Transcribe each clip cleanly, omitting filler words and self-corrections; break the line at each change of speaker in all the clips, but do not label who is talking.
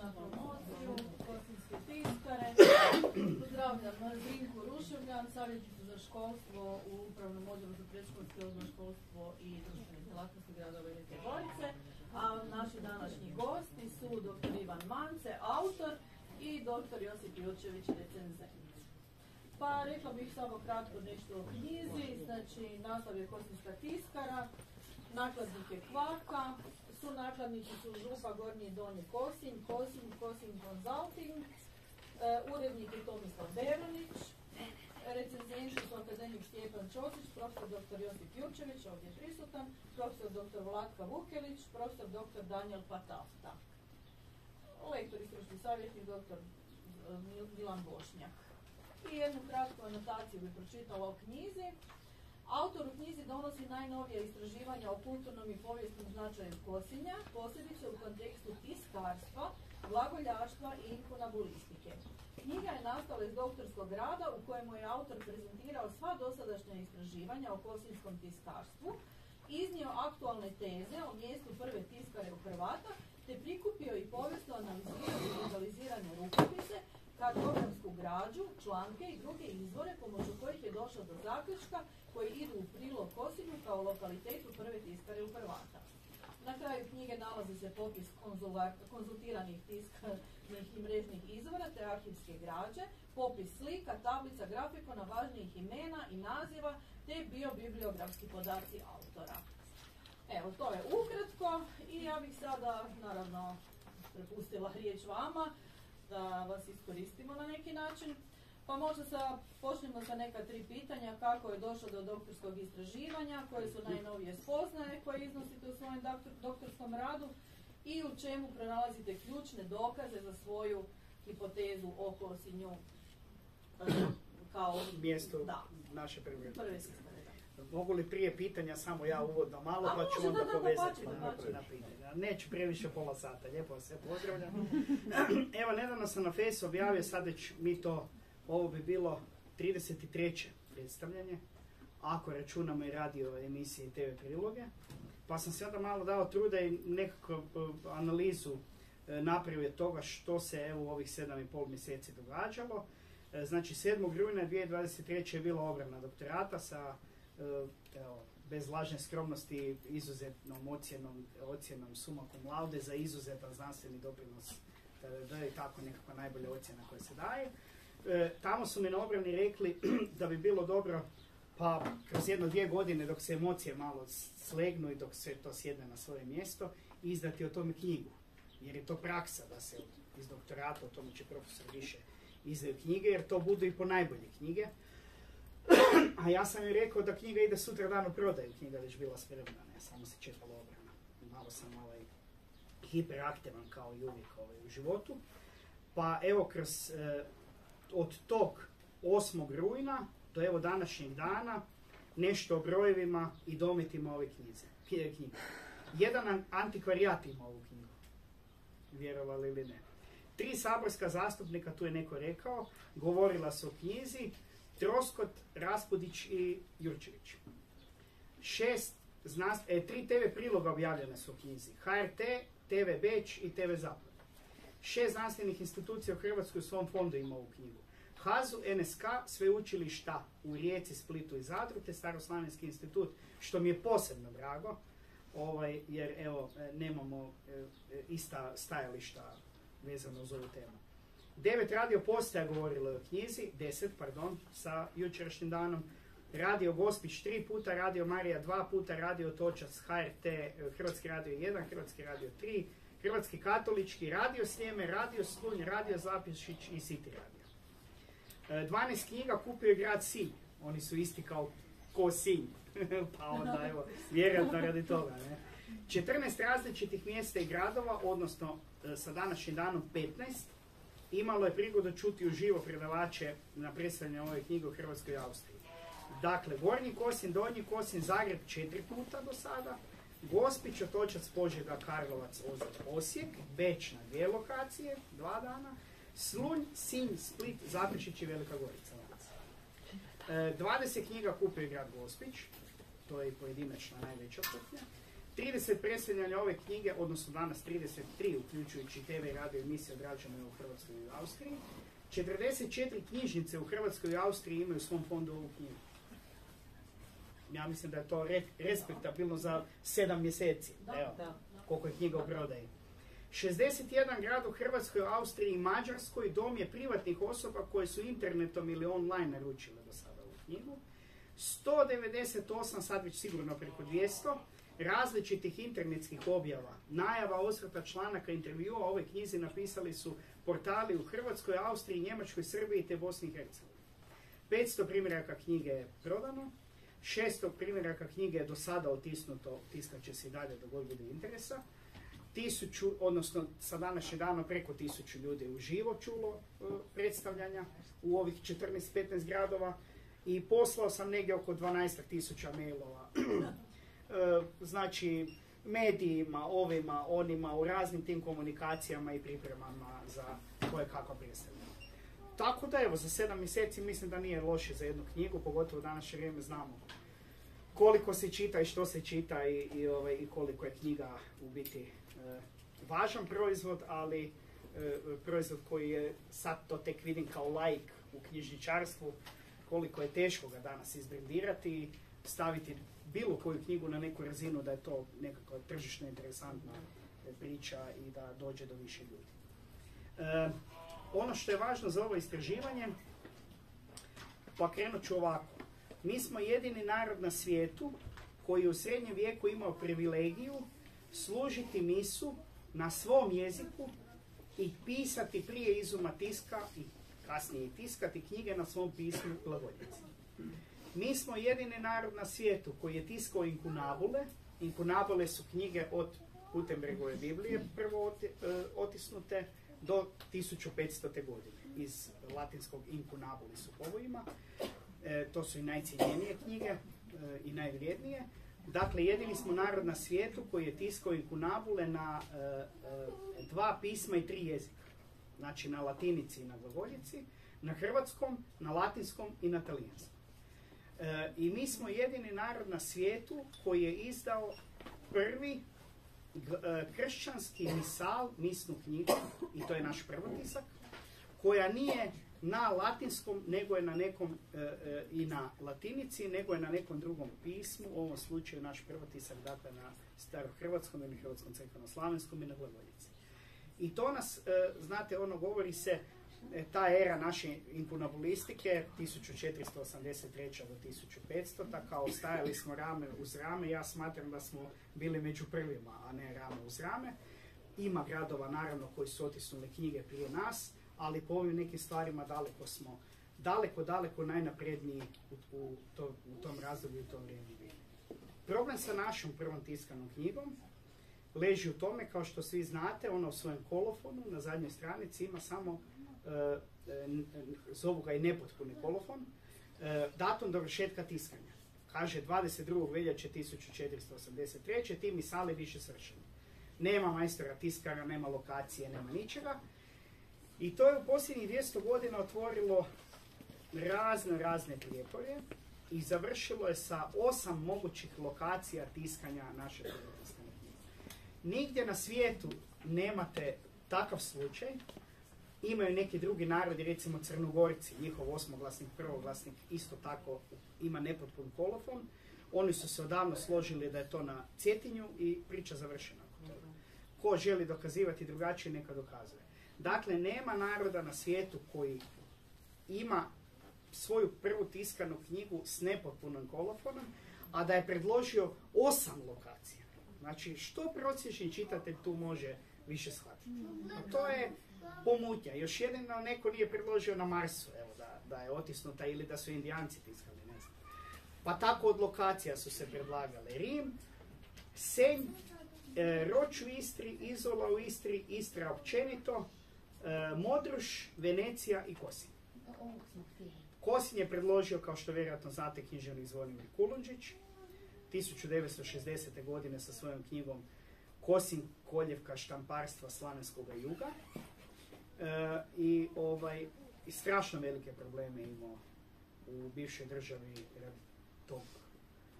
na promociju Kosinjske tiskare. Pozdravljam Zrinku Ruševljan, savjetnicu za školstvo u Upravnom odjelu za predškolsko osnovno školstvo i društvene djelatnosti grada Velike Gorice. A naši današnji gosti su dr. Ivan Mance, autor, i dr. Josip Jurčević, recenzent. Pa rekla bih samo kratko nešto o knjizi. Znači, naslov je Kosinjska tiskara, nakladnik je Kvaka, su nakladnici su Župa, Gornji i Donji Kosinj, Kosinj Consulting, urednik je Tomislav Beronić, recenzenti su akademik Stjepan Ćosić, profesor dr. Josip Jurčević, ovdje prisutan, profesor dr. Vlatka Vukelić, profesor dr. Daniel Patafta, lektor i stručni savjetnik dr. Milan Bošnjak. I jednu kratku anotaciju bi pročitala o knjizi. Autor u knjizi donosi najnovije istraživanja o kulturnom i povijesnom značaju Kosinja, posebice u kontekstu tiskarstva, glagoljaštva i inkunabulistike. Knjiga je nastala iz doktorskog rada u kojemu je autor prezentirao sva dosadašnja istraživanja o kosinjskom tiskarstvu, iznio aktualne teze o mjestu prve tiskare u Hrvata, te prikupio i povijesno analizirao i legalizirane rukopise, kartografsku građu, članke i druge izvore pomoću kojih je došao do zaključka koji idu u prilog Kosinju kao lokalitetu prve tiskare u Hrvata. Na kraju knjige nalazi se popis konzultiranih tiskanih i mrežnih izvora te arhivske građe, popis slika, tablica, grafikona, važnijih imena i naziva te biobibliografski podaci autora. Evo, to je ukratko i ja bih sada, naravno, prepustila riječ vama da vas iskoristimo na neki način. Pa možda počnemo sa neka 3 pitanja. Kako je došlo do doktorskog istraživanja, koje su najnovije spoznaje koje iznosite u svojem doktorskom radu i u čemu pronalazite ključne dokaze za svoju hipotezu o Kosinju kao
mjesto naše prve
tiskare.
Mogu li prije pitanja samo ja uvodno malo, pa ću onda povezati na pitanja. Neću previše pola sata, lijepo vas sve pozdravljam. Evo, nedavno sam na Fejsu objavio, sad već ovo bi bilo 33. predstavljanje, ako računamo i radio emisije i TV priloge. Pa sam se onda malo dao truda i nekakvu analizu napravio toga što se evo u ovih 7,5 mjeseci događalo. Znači, 7. rujna 2023. je bila obrana doktorata sa bez lažne skromnosti izuzetnom ocjenom summa cum laude za izuzetan znanstveni doprinos i tako nekakva najbolja ocjena koja se daje. Tamo su mi na obrani rekli da bi bilo dobro pa kroz 1-2 godine dok se emocije malo slegnu i dok se to sjedne na svoje mjesto izdati o tome knjigu. Jer je to praksa da se iz doktorata, o tome će profesor više izdaju knjige, jer to budu i po najbolje knjige. A ja sam joj rekao da knjiga ide sutra dan u prodaju, knjiga već bila spremna, ne, samo se čekala obrana. Malo sam hiperaktivan kao i uvijek u životu. Pa evo, od tog 8. rujna do evo današnjeg dana nešto o brojevima i dometima ove knjige. Jedan antikvarijat ima ovu knjigu, vjerovali ili ne. 3 saborska zastupnika, tu je neko rekao, govorila su o knjizi, Troskot, Raspudić i Jurčević. 3 TV priloga objavljene su u knjizi. HRT, TV Beč i TV Zapad. 6 znanstvenih institucija u Hrvatskoj u svom fondu ima ovu knjigu. HAZU, NSK, sveučilišta u Rijeci, Splitu i Zadru, te Staroslavenski institut, što mi je posebno drago, jer evo, nemamo ista stajališta vezano uz ovu temu. 9 radio postaja govorilo o knjizi, 10, sa jučerašnjim danom. Radio Gospić 3 puta, Radio Marija 2 puta, Radio Točac, HRT, Hrvatski radio 1, Hrvatski radio 3, Hrvatski katolički, Radio Sljeme, Radio Slunj, Radio Zaprešić i City radio. 12 knjiga kupio je grad Sinj, oni su isti kao Kosinj, pa onda evo, vjerojatno radi toga. Ne? 14 različitih mjesta i gradova, odnosno sa današnjim danom 15, imalo je prigodu čuti uživo predavače na predstavljanju ove knjige u Hrvatskoj i Austriji. Dakle, Gornji Kosinj, Donji Kosinj, Zagreb 4 puta do sada, Gospić, Otočac, Požega, Karlovac, Ozalj, Osijek, Beč na 2 lokacije, 2 dana, Slunj, Sinj, Split, Zaprešić i Velika Gorica. 20 knjiga kupio je grad Gospić, to je pojedinačna najveća kupnja. 30 predstavljanja ove knjige, odnosno danas 33, uključujući TV i radio emisije odrađene u Hrvatskoj i Austriji. 44 knjižnice u Hrvatskoj i Austriji imaju u svom fondu ovu knjigu. Ja mislim da je to respektabilno za 7 mjeseci. Evo, koliko je knjiga u prodaji. 61 grad u Hrvatskoj, Austriji i Mađarskoj dom je privatnih osoba koje su internetom ili online naručile do sada ovu knjigu. 198, sad već sigurno preko 200, različitih internetskih objava, najava, osvrta, članaka, intervjua o ovoj knjizi napisali su portali u Hrvatskoj, Austriji, Njemačkoj, Srbiji te Bosni i Hercegovini. 500 primjeraka knjige je prodano, 600 primjeraka knjige je do sada otisnuto, tiskat će se i dalje dok god bude interesa. 1000, odnosno sa današnjeg dana preko 1000 ljudi uživo čulo predstavljanja u ovih 14-15 gradova i poslao sam negdje oko 12.000 mailova. Znači, medijima, ovima, onima, u raznim tim komunikacijama i pripremama za koje kakva predstavljanja. Tako da evo, za 7 mjeseci mislim da nije loše za jednu knjigu, pogotovo u današnje vrijeme znamo koliko se čita i što se čita i koliko je knjiga u biti važan proizvod, ali proizvod koji je, sad to tek vidim kao laik u knjižničarstvu, koliko je teško ga danas izbrendirati i staviti bilo koju knjigu na neku razinu da je to nekako tržišno interesantna priča i da dođe do više ljudi. Ono što je važno za ovo istraživanje, pa krenut ću ovako. Mi smo jedini narod na svijetu koji je u srednjem vijeku imao privilegiju služiti misu na svom jeziku i pisati prije izuma tiska i kasnije i tiskati knjige na svom pismu glagoljici. Mi smo jedini narod na svijetu koji je tiskao inkunabule. Inkunabule su knjige od Gutenbergove Biblije prvo otisnute do 1500. godine. Iz latinskog incunabuli su povojima. To su i najcijenjenije knjige i najvrijednije. Dakle, jedini smo narod na svijetu koji je tiskao inkunabule na 2 pisma i 3 jezika. Znači na latinici i na glagoljici, na hrvatskom, na latinskom i na talijanskom. I mi smo jedini narod na svijetu koji je izdao prvi kršćanski misal, misnu knjigu, i to je naš prvotisak, koja nije na latinskom, nego je na nekom, i na latinici, nego je na nekom drugom pismu, u ovom slučaju naš prvotisak, dakle na starohrvatskom ili hrvatskom crkveno-slavenskom i na glagoljici. I to nas, znate, ono govori se, ta era naše inkunabulistike, 1483. do 1500. Kao stajali smo rame uz rame, ja smatram da smo bili među prvima, a ne rame uz rame. Ima gradova, naravno, koji su otisnuli knjige prije nas, ali po ovim nekim stvarima daleko smo, daleko najnapredniji u tom razdoblju, u tom vrijeme bili. Problem sa našom prvom tiskanom knjigom leži u tome, kao što svi znate, ona u svojem kolofonu na zadnjoj stranici ima samo, zovu ga i nepotpuni kolofon, datum dovršetka tiskanja. Kaže 22. veljače 1483. ti misali više svršeni. Nema majstora tiskara, nema lokacije, nema ničega. I to je u posljednjih 200 godina otvorilo razne prijepore i završilo je sa 8 mogućih lokacija tiskanja naše tiskane knjige. Nigdje na svijetu nemate takav slučaj. Imaju neki drugi narodi, recimo Crnogorci, njihov osmoglasnik, prvoglasnik isto tako ima nepotpun kolofon. Oni su se odavno složili da je to na Cetinju i priča završena. Ko želi dokazivati drugačije, neka dokazuje. Dakle, nema naroda na svijetu koji ima svoju prvu tiskanu knjigu s nepotpunom kolofonom, a da je predložio 8 lokacija. Znači, što prosječni čitatelj tu može više shvatiti? A to je pomutnja. Još jedino neko nije predložio na Marsu, evo, da je otisnuta ili da su Indijanci tiskali, ne znam. Pa tako od lokacija su se predlagale Rim, Senj, Roč u Istri, Izola u Istri, Istra općenito, Modruš, Venecija i Kosinj. Kosinj je predložio, kao što vjerojatno znate, književnik Zvonimir Kulundžić, 1960. godine sa svojom knjigom Kosinj, koljevka štamparstva Slavenskoga juga. I strašno velike probleme imao u bivšoj državi radi tog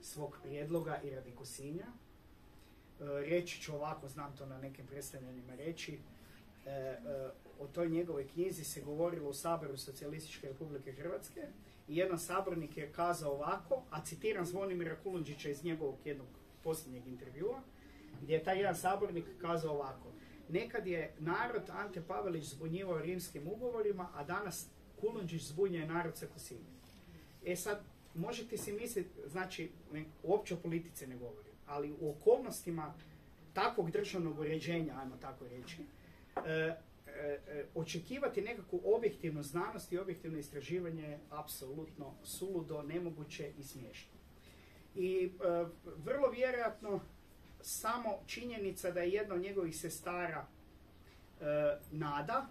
svog prijedloga i radi Kosinja. reći ću ovako, znam to na nekim predstavljanjima reći, o toj njegovoj knjizi se govorilo u Saboru Socijalističke Republike Hrvatske i jedan sabornik je kazao ovako, a citiram Zvonimira Kulundžića iz njegovog jednog posljednjeg intervjua, gdje je taj jedan sabornik kazao ovako: nekad je narod Ante Pavelić zbunjivao rimskim ugovorima, a danas Kulundžić zbunjuje narod sa Kosinjem. E sad, možete si misliti, znači, uopće o politici ne govorim, ali u okolnostima takvog državnog uređenja, ajmo tako reći, očekivati nekakvu objektivnu znanost i objektivno istraživanje je apsolutno suludo, nemoguće i smiješno. I vrlo vjerojatno samo činjenica da je jedna od njegovih sestara, Nada,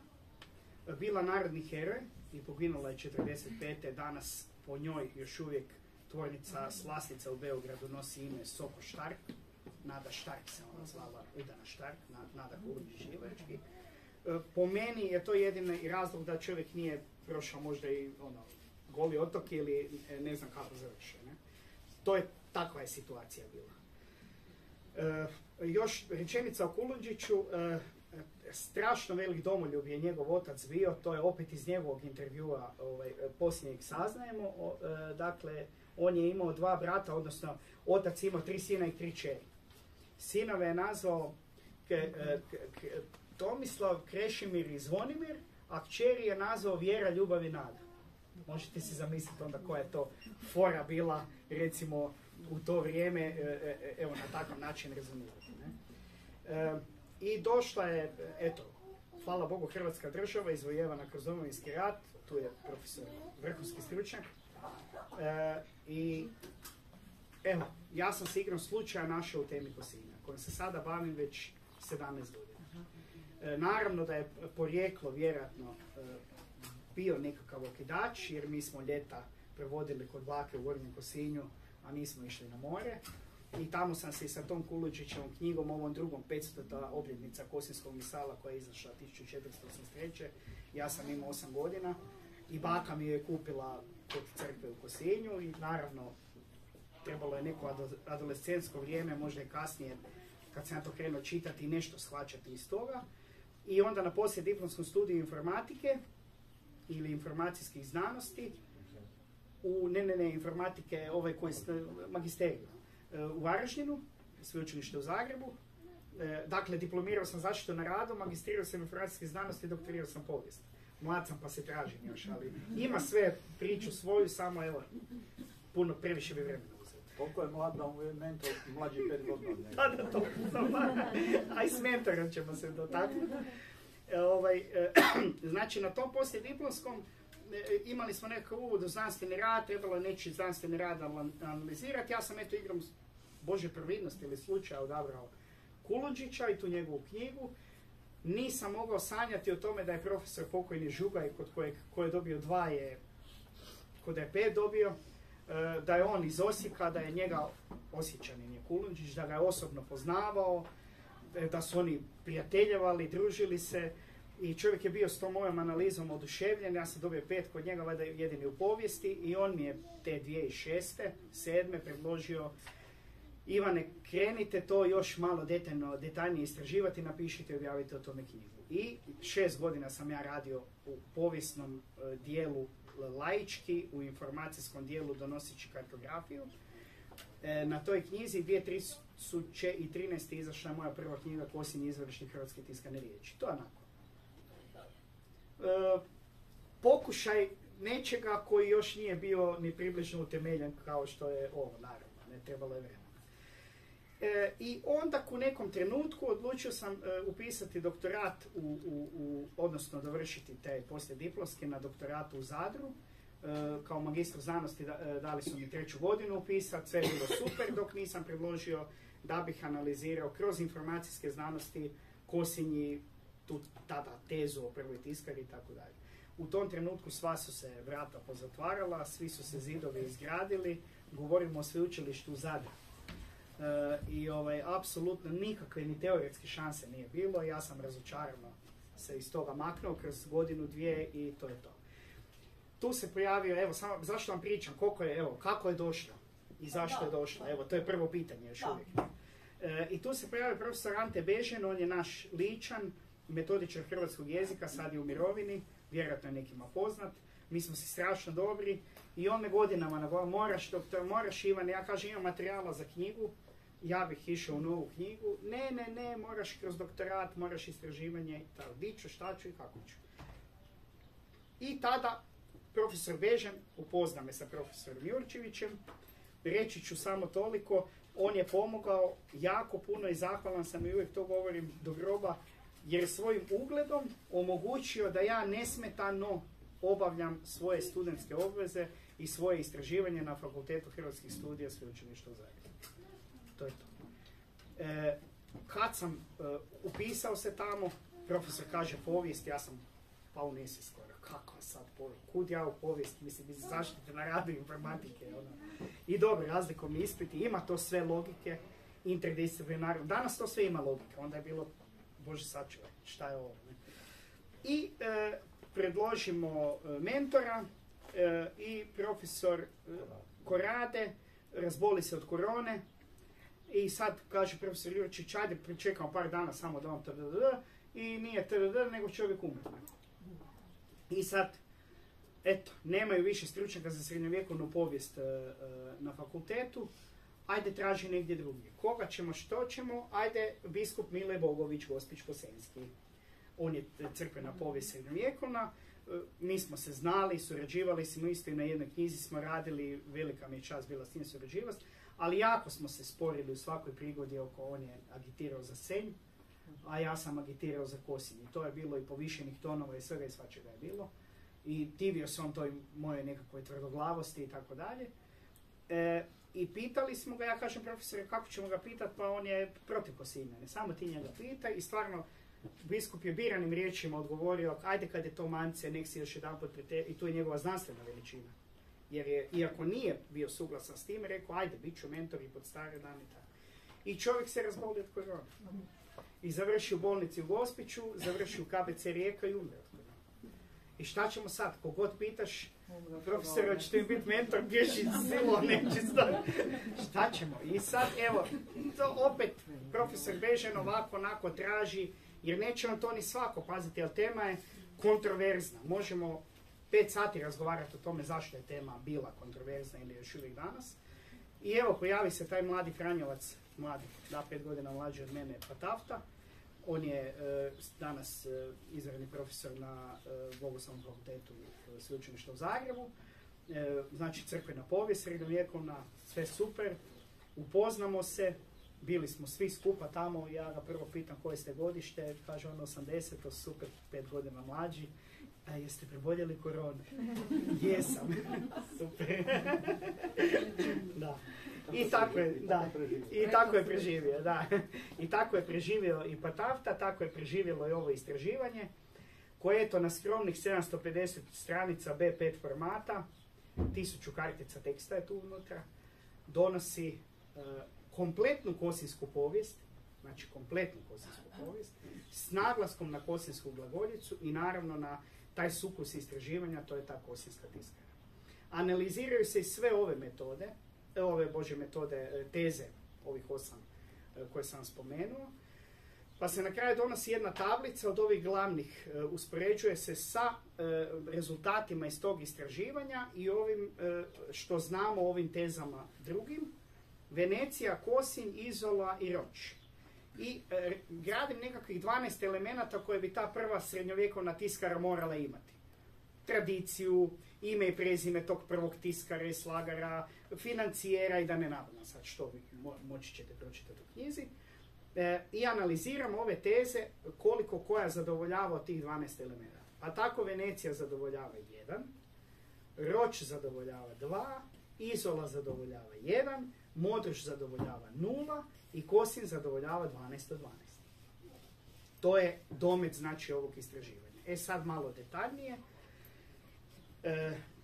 bila narodni heroj i poginula je 45. Danas po njoj još uvijek tvornica Slasnica u Beogradu nosi ime Soko Štark. Nada Štark se ona zvala, Udana Štark, Nada Kulundžić-Ivački. Po meni je to jedini razlog da čovjek nije prošao možda i Goli otok ili ne znam kako završio. Takva je situacija bila. Još rečenica o Kulundžiću. Strašno velik domoljub je njegov otac bio, to je opet iz njegovog intervjua posljednjeg saznajemo. Dakle, on je imao 2 brata, odnosno otac imao 3 sina i 3 čeri. Sinove je nazvao Tomislav, Krešimir i Zvonimir, a kćeri je nazvao Vjera, Ljubav i Nada. Možete si zamisliti onda koja je to fora bila, recimo, u to vrijeme, evo na takav način rezonirati. I došla je, eto, hvala Bogu, Hrvatska država, izvojevana kroz Domovinski rat, tu je profesor, vrhunski stručnjak. I evo, ja sam se igrom slučaja našao u temi Kosinja, kojom se sada bavim već 17 godina. Naravno da je porijeklo vjerojatno bio nekakav okidač, jer mi smo ljeta prevodili kod bake u Gornjem Kosinju, a nismo išli na more. I tamo sam se i sa tom Kulundžićevom knjigom, ovom drugom 500. obljetnica Kosinjskog misala koja je izašla 1483. Ja sam imao 8 godina i baka mi je kupila kod crkve u Kosinju i naravno trebalo je neko adolescentsko vrijeme, možda i kasnije kad sam ja to krenuo čitati i nešto shvaćati iz toga. I onda na poslijediplomskom studiju informatike ili informacijskih znanosti, informatike, magisteriju, u Varaždinu, sveučilište u Zagrebu. Dakle, diplomirao sam zaštitu na radu, magistrirao sam informacijske znanosti i doktorirao sam povijest. Mlad sam pa se tražim još, ali ima sve priču svoju, samo evo, puno previše bi vremena uzeti.
Koliko je mlad da mu je mentor mlađi 5 godina?
Da, to. A i s mentorom ćemo se dotaknuti. Znači, na tom poslijediplomskom imali smo nekakav uvod u znanstveni rad, trebalo je neći znanstveni rad analizirati. Ja sam eto igrom Božje providnosti ili slučaja odabrao Kulundžića i tu njegovu knjigu. Nisam mogao sanjati o tome da je profesor pokojni Žugaj, koji je dobio 2, kod je 5 dobio, da je on iz Osijeka, da je njega Osječanin je Kulundžić, da ga je osobno poznavao, da su oni prijateljevali, družili se. I čovjek je bio s tom mojom analizom oduševljen, ja sam dobio 5 kod njega, valjda jedini u povijesti, i on mi je te 2006. 7. predložio: Ivane, krenite to još malo detaljnije istraživati, napišite i objavite o tome knjigu. I 6 godina sam ja radio u povijesnom dijelu laički, u informacijskom dijelu donoseći kartografiju. Na toj knjizi 2013. izašla je moja prva knjiga Kosinj, izvorišni hrvatske tiskane riječi. To je onako pokušaj nečega koji još nije bio ni približno utemeljen kao što je ovo, naravno, ne trebalo je vremena. I onda u nekom trenutku odlučio sam upisati doktorat, odnosno dovršiti te poslijediplomske na doktoratu u Zadru. Kao magistru znanosti dali su mi 3. godinu upisati, sve je bilo super, dok nisam predložio da bih analizirao kroz informacijske znanosti Kosinji, tada tezu o prvoj tiskari i tako dalje. U tom trenutku sva su se vrata pozatvarala, svi su se zidovi izgradili, govorimo o sveučilištu u Zadru. I apsolutno nikakve ni teoretske šanse nije bilo, ja sam razočarano se iz toga maknuo kroz godinu, 2 i to je to. Tu se pojavio, evo, samo, zašto vam pričam, kako je došlo i zašto je došlo, evo, to je prvo pitanje još uvijek. I tu se pojavio profesor Ante Bežen, on je naš Ličan, metodičar hrvatskog jezika, sad je u mirovini, vjerojatno je nekima poznat. Mi smo si strašno dobri i on me godinama nagovorio, moraš doktor, moraš Ivan, ja kažem imam materijala za knjigu, ja bih išao u novu knjigu, ne, moraš kroz doktorat, moraš istraživanje, tako, di ću, šta ću i kako ću. I tada profesor Bežan upozna me sa profesorom Jurčevićem, reći ću samo toliko, on je pomogao jako puno i zahvalan sam i uvijek to govorim do groba, jer svojim ugledom omogućio da ja nesmetano obavljam svoje studentske obveze i svoje istraživanje na Fakultetu hrvatskih studija Sveučilišta u Zagrebu. To je to. Kad sam upisao se tamo, profesor kaže povijest, ja sam pao nesi skoro. Kako sad povijest? Kud ja u povijest? Mislim, zaštite na radu informatike. Ono. I dobro, razlikovni ispiti, ima to sve logike, interdisciplinarno. Danas to sve ima logike, onda je bilo, bože sačuvaj, šta je ovo? Ne? I predložimo mentora i profesor Korade razboli se od korone i sad kaže profesor Jurčić, ajde pričekamo par dana samo da vam i nije nego čovjek umre. I sad, eto, nemaju više stručnjaka za srednjovjekovnu povijest na fakultetu, ajde traži negdje drugdje. Koga ćemo, što ćemo, ajde biskup Mile Bogović Gospić-Kosenski. On je crkvena povijest srednjovjekovna, mi smo se znali, surađivali smo isto i na jednoj knjizi smo radili, velika mi je čast bila s njim surađivati, ali jako smo se sporili u svakoj prigodi oko, on je agitirao za Senj, a ja sam agitirao za Kosinj. I to je bilo i povišenih tonova i svega i svačega je bilo. I divio se on toj moje nekakvoj tvrdoglavosti i tako dalje. I pitali smo ga, ja kažem profesore, kako ćemo ga pitati, pa on je protiv Kosinja. Ne samo ti njega pita i stvarno biskup je biranim riječima odgovorio, ajde kad je to mance, nek si još jedan put i tu je njegova znanstvena veličina. Jer je, iako nije bio suglasan s tim, rekao, ajde, bit ću mentor i pod stare dane i tako. I čovjek se razbolio od korona. I završi u bolnici u Gospiću, završi u KBC Rijeka i umre od korona. I šta ćemo sad? Kogod pitaš, profesor, hoćete mi biti mentor, bježi silo, nečisto. Šta ćemo? I sad, evo, to opet profesor Bežan ovako, onako traži, jer neće on to ni svako paziti, ali tema je kontroverzna. Možemo 5 sati razgovarati o tome zašto je tema bila kontroverzna ili još uvijek danas. I evo, pojavi se taj mladi Franjovac, mladi, 5 godina mlađi od mene, Patafta. On je danas izvanredni profesor na Bogoslovnom fakultetu Sveučilišta u Zagrebu. Znači, crkvena povijest, srednjovjekovna, sve super. Upoznamo se, bili smo svi skupa tamo, ja ga prvo pitam koje ste godište, kaže on 80, to super, 5 godina mlađi. A jeste preboljeli koronu? Jesam. Super. Da. I tako je, da. I tako je preživio, da. I tako je preživio i Patafta, tako je preživjelo i ovo istraživanje, koje je to na skromnih 750 stranica B5 formata, 1000 kartica teksta je tu unutra, donosi kompletnu kosinsku povijest, znači kompletnu kosinsku povijest, s naglaskom na kosinsku glagoljicu i naravno na taj sukus istraživanja, to je ta kosinska tiskara. Analiziraju se i sve ove metode, teze, ovih 8 koje sam spomenuo, pa se na kraju donosi jedna tablica od ovih glavnih, uspoređuje se sa rezultatima iz tog istraživanja i ovim što znamo o ovim tezama drugim, Venecija, Kosinj, Izola i Roč. I gradim nekakvih 12 elemenata koje bi ta prva srednjovjekovna tiskara morala imati. Tradiciju, ime i prezime tog prvog tiskara i slagara, financijera i da ne navodno sad što vi moći ćete pročitati u knjizi. I analiziram ove teze koliko koja zadovoljava od tih 12 elemenata. Pa tako Venecija zadovoljava 1, Roč zadovoljava 2, Izola zadovoljava 1, Modrž zadovoljava 0 i Kosinj zadovoljava 12 od 12. To je domet znači ovog istraživanja. Sad malo detaljnije.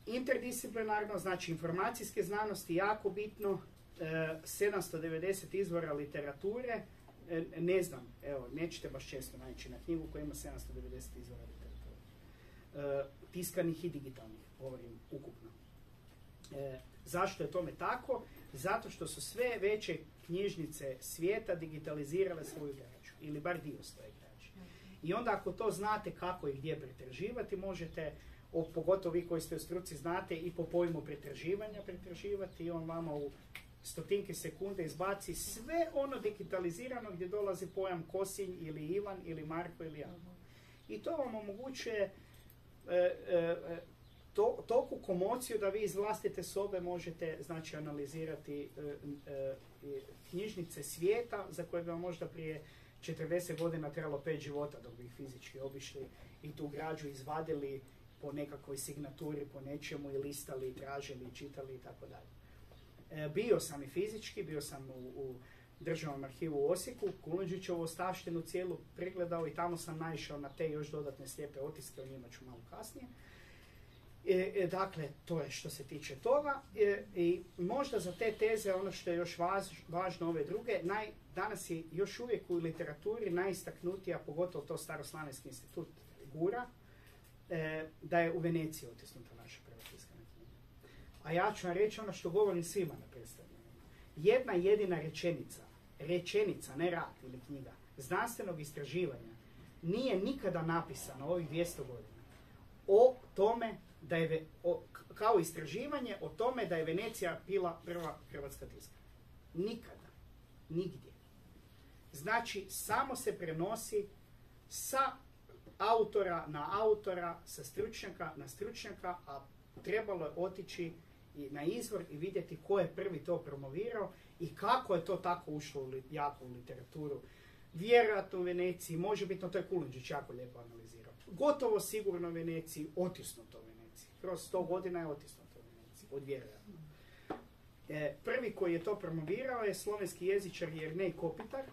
Interdisciplinarno, znači informacijske znanosti, jako bitno, 790 izvora literature, ne znam, evo, nećete baš često naći na knjigu koja ima 790 izvora literature. Tiskanih i digitalnih, govorim ukupno. Zašto je tome tako? Zato što su sve veće knjižnice svijeta digitalizirale svoju građu, ili bar dio svoje građe. I onda ako to znate kako i gdje pretraživati, možete, pogotovo vi koji ste u struci, znate i po pojmu pretraživanja pretraživati i on vama u stotinke sekunde izbaci sve ono digitalizirano gdje dolazi pojam Kosinj ili Ivan ili Marko ili Jan. I to vam omogućuje toliku komociju da vi iz vlastite sobe možete, znači, analizirati knjižnice svijeta za koje bi vam možda prije 40 godina trebalo 5 života dok bi ih fizički obišli i tu građu izvadili po nekakvoj signaturi, po nečemu i listali, tražili, čitali i tako dalje. Bio sam i fizički, bio sam u Državnom arhivu u Osijeku, Kulundžićevu ostavštinu cijelu pregledao i tamo sam naišao na te još dodatne slijepe otiske, o njima ću malo kasnije. Dakle, to je što se tiče toga. I možda za te teze, ono što je još važno ove druge, danas je još uvijek u literaturi najistaknutija, pogotovo to Staroslavenski institut gura, da je u Veneciji otisnuta naša prva tiskana knjiga. A ja ću vam reći ono što govorim svima na predstavljanju. Jedna jedina rečenica, ne rad ili knjiga, znanstvenog istraživanja nije nikada napisano ovih 200 godina o tome da je, kao istraživanje o tome da je Venecija bila prva hrvatska tiskana. Nikada. Nigdje. Znači, samo se prenosi sa autora na autora, sa stručnjaka na stručnjaka, a trebalo je otići i na izvor i vidjeti ko je prvi to promovirao i kako je to tako ušlo jako u literaturu. Vjerojatno u Veneciji, može biti, to je Kulundžić jako lijepo analizirao. Gotovo sigurno u Veneciji, otisnuto u Veneciji. Kroz 100 godina je otisnuto u Veneciji, od vjerojatno. Prvi koji je to promovirao je slovenski jezičar Jernej Kopitar.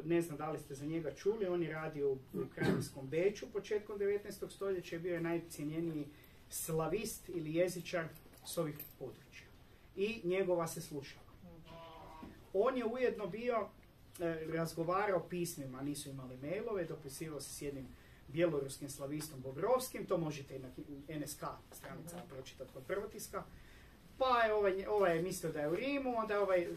Ne znam da li ste za njega čuli, on je radio u Kraljevskom Beču početkom 19. stoljeća i bio je najcijenjeniji slavist ili jezičar s ovih područja. I njegova se slušala. On je ujedno bio, razgovarao pismima, nisu imali mailove, dopisivao se s jednim bjeloruskim slavistom Bobrovskim, to možete i na NSK stranicama pročitati kod prvotiska. Pa je ovaj je mislio da je u Rimu, onda je ovaj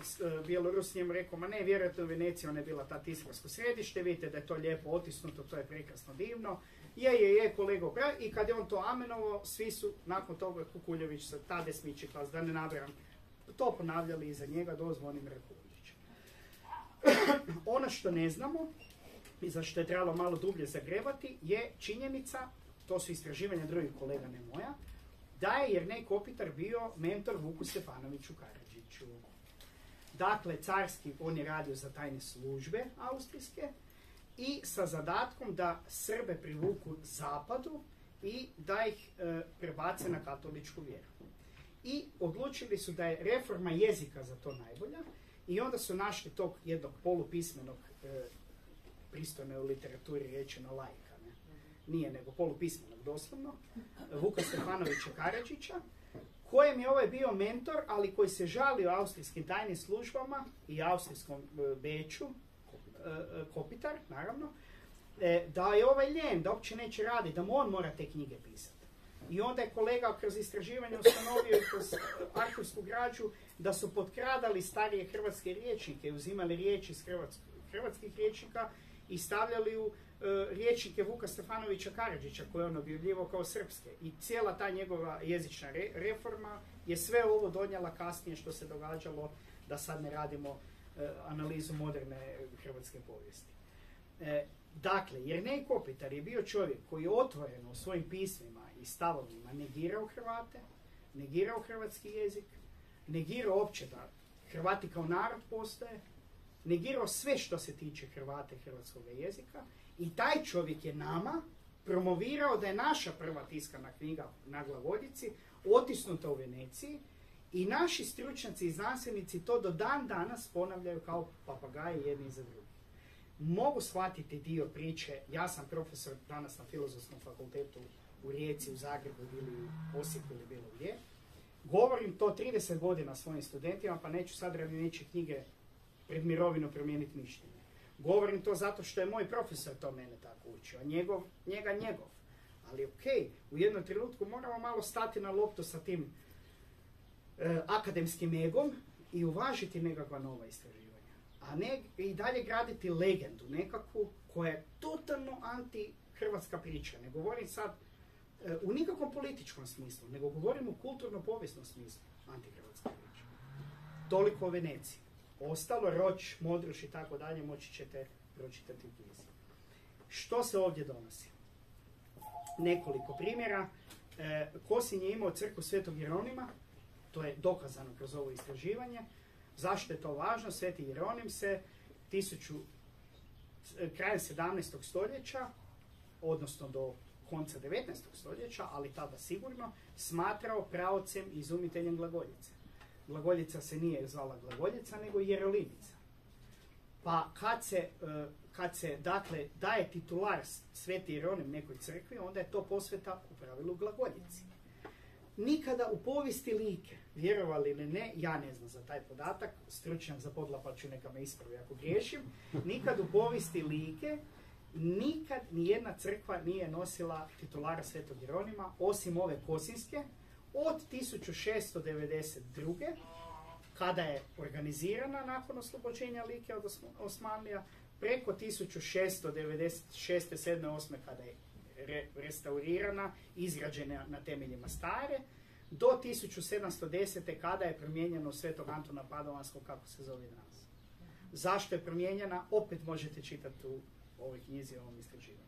Bjelorus njemu rekao, ma ne, vjerujete u Veneciji, ona je bila ta tiskarsko središte, vidite da je to lijepo otisnuto, to je prekrasno divno. Je, kolego, i kad je on to amenovao, svi su, nakon toga Kukuljević sa Tade Smičiklas, da ne nabiram, to ponavljali iza njega do Zvonimira Kulundžića. Ono što ne znamo, i za što je trebalo malo dublje zagrebati, je činjenica, to su istraživanja drugih kolega, ne moja, da je Jernej Kopitar bio mentor Vuku Stefanoviću Karadžiću. Dakle, carski, on je radio za tajne službe austrijske i sa zadatkom da Srbe privuku zapadu i da ih prebace na katoličku vjeru. I odlučili su da je reforma jezika za to najbolja i onda su našli tog jednog polupismenog, pristojno je u literaturi rečeno laika, nije nego polupismenog doslovno, Vuka Stefanovića Karadžića, kojem je ovaj bio mentor, ali koji se žalio austrijskim tajnim službama i austrijskom Beču, Kopitar, naravno, da je ovaj ljen, da uopće neće raditi, da mu on mora te knjige pisati. I onda je kolega kroz istraživanje ustanovio i kroz arhivsku građu da su potkradali starije hrvatske rječnike, uzimali riječi iz hrvatskih rječnika i stavljali u rječnike Vuka Stefanovića Karadžića koje on objavljivao kao srpske. I cijela ta njegova jezična reforma je sve ovo donijela kasnije što se događalo, da sad ne radimo analizu moderne hrvatske povijesti. Dakle, Jernej Kopitar je bio čovjek koji je otvoreno u svojim pismima i stavovima negirao Hrvate, negirao hrvatski jezik, negirao opće da Hrvati kao narod postoje, negirao sve što se tiče Hrvata i hrvatskog jezika i taj čovjek je nama promovirao da je naša prva tiskana knjiga na glagoljici otisnuta u Veneciji i naši stručnjaci i znanstvenici to do dan danas ponavljaju kao papagaji jedni za drugi. Mogu shvatiti dio priče, ja sam profesor danas na Filozofskom fakultetu u Rijeci, u Zagrebu ili u Osijeku ili bilo gdje. Govorim to 30 godina svojim studentima, pa neću sad radi nečije knjige pred mirovinu promijeniti mišljenje. Govorim to zato što je moj profesor to mene tako učio, a njega njegov. Ali okej, u jednom trenutku moramo malo stati na loptu sa tim akademskim egom i uvažiti nekakva nova istraživanja. A ne i dalje graditi legendu nekakvu koja je totalno anti-hrvatska priča. Ne govorim sad u nikakvom političkom smislu, nego govorim u kulturno-povijesnom smislu anti-hrvatska priča. Toliko o Veneciji. Ostalo, Roč, Modruš i tako dalje moći ćete pročitati u knjizi. Što se ovdje donosi? Nekoliko primjera. Kosinj je imao crkvu Svetog Jeronima, to je dokazano kroz ovo istraživanje. Zašto je to važno? Sveti Jeronim se krajem 17. stoljeća, odnosno do konca 19. stoljeća, ali tada sigurno, smatrao praocem i izumiteljem glagoljice. Glagoljica se nije zvala glagoljica, nego Jerolimica. Pa kad se dakle, daje titular Sveti Jeronim nekoj crkvi, onda je to posveta u pravilu glagoljici. Nikada u povijesti Like, vjerovali ili ne, ja ne znam za taj podatak, stručnjak za Podlapaču neka me ispravi ako griješim, nikad u povijesti Like, nikad nijedna crkva nije nosila titulara Svetog Jeronima, osim ove kosinjske, od 1692. kada je organizirana nakon oslobođenja Like od Osmanlija, preko 1696. 7. 8. kada je restaurirana, izgrađena na temeljima stare, do 1710. kada je promijenjeno Svetog Antona Padovanskog, kako se zove danas. Zašto je promijenjena? Opet možete čitati u ovoj knjizi, u ovom istraživanju.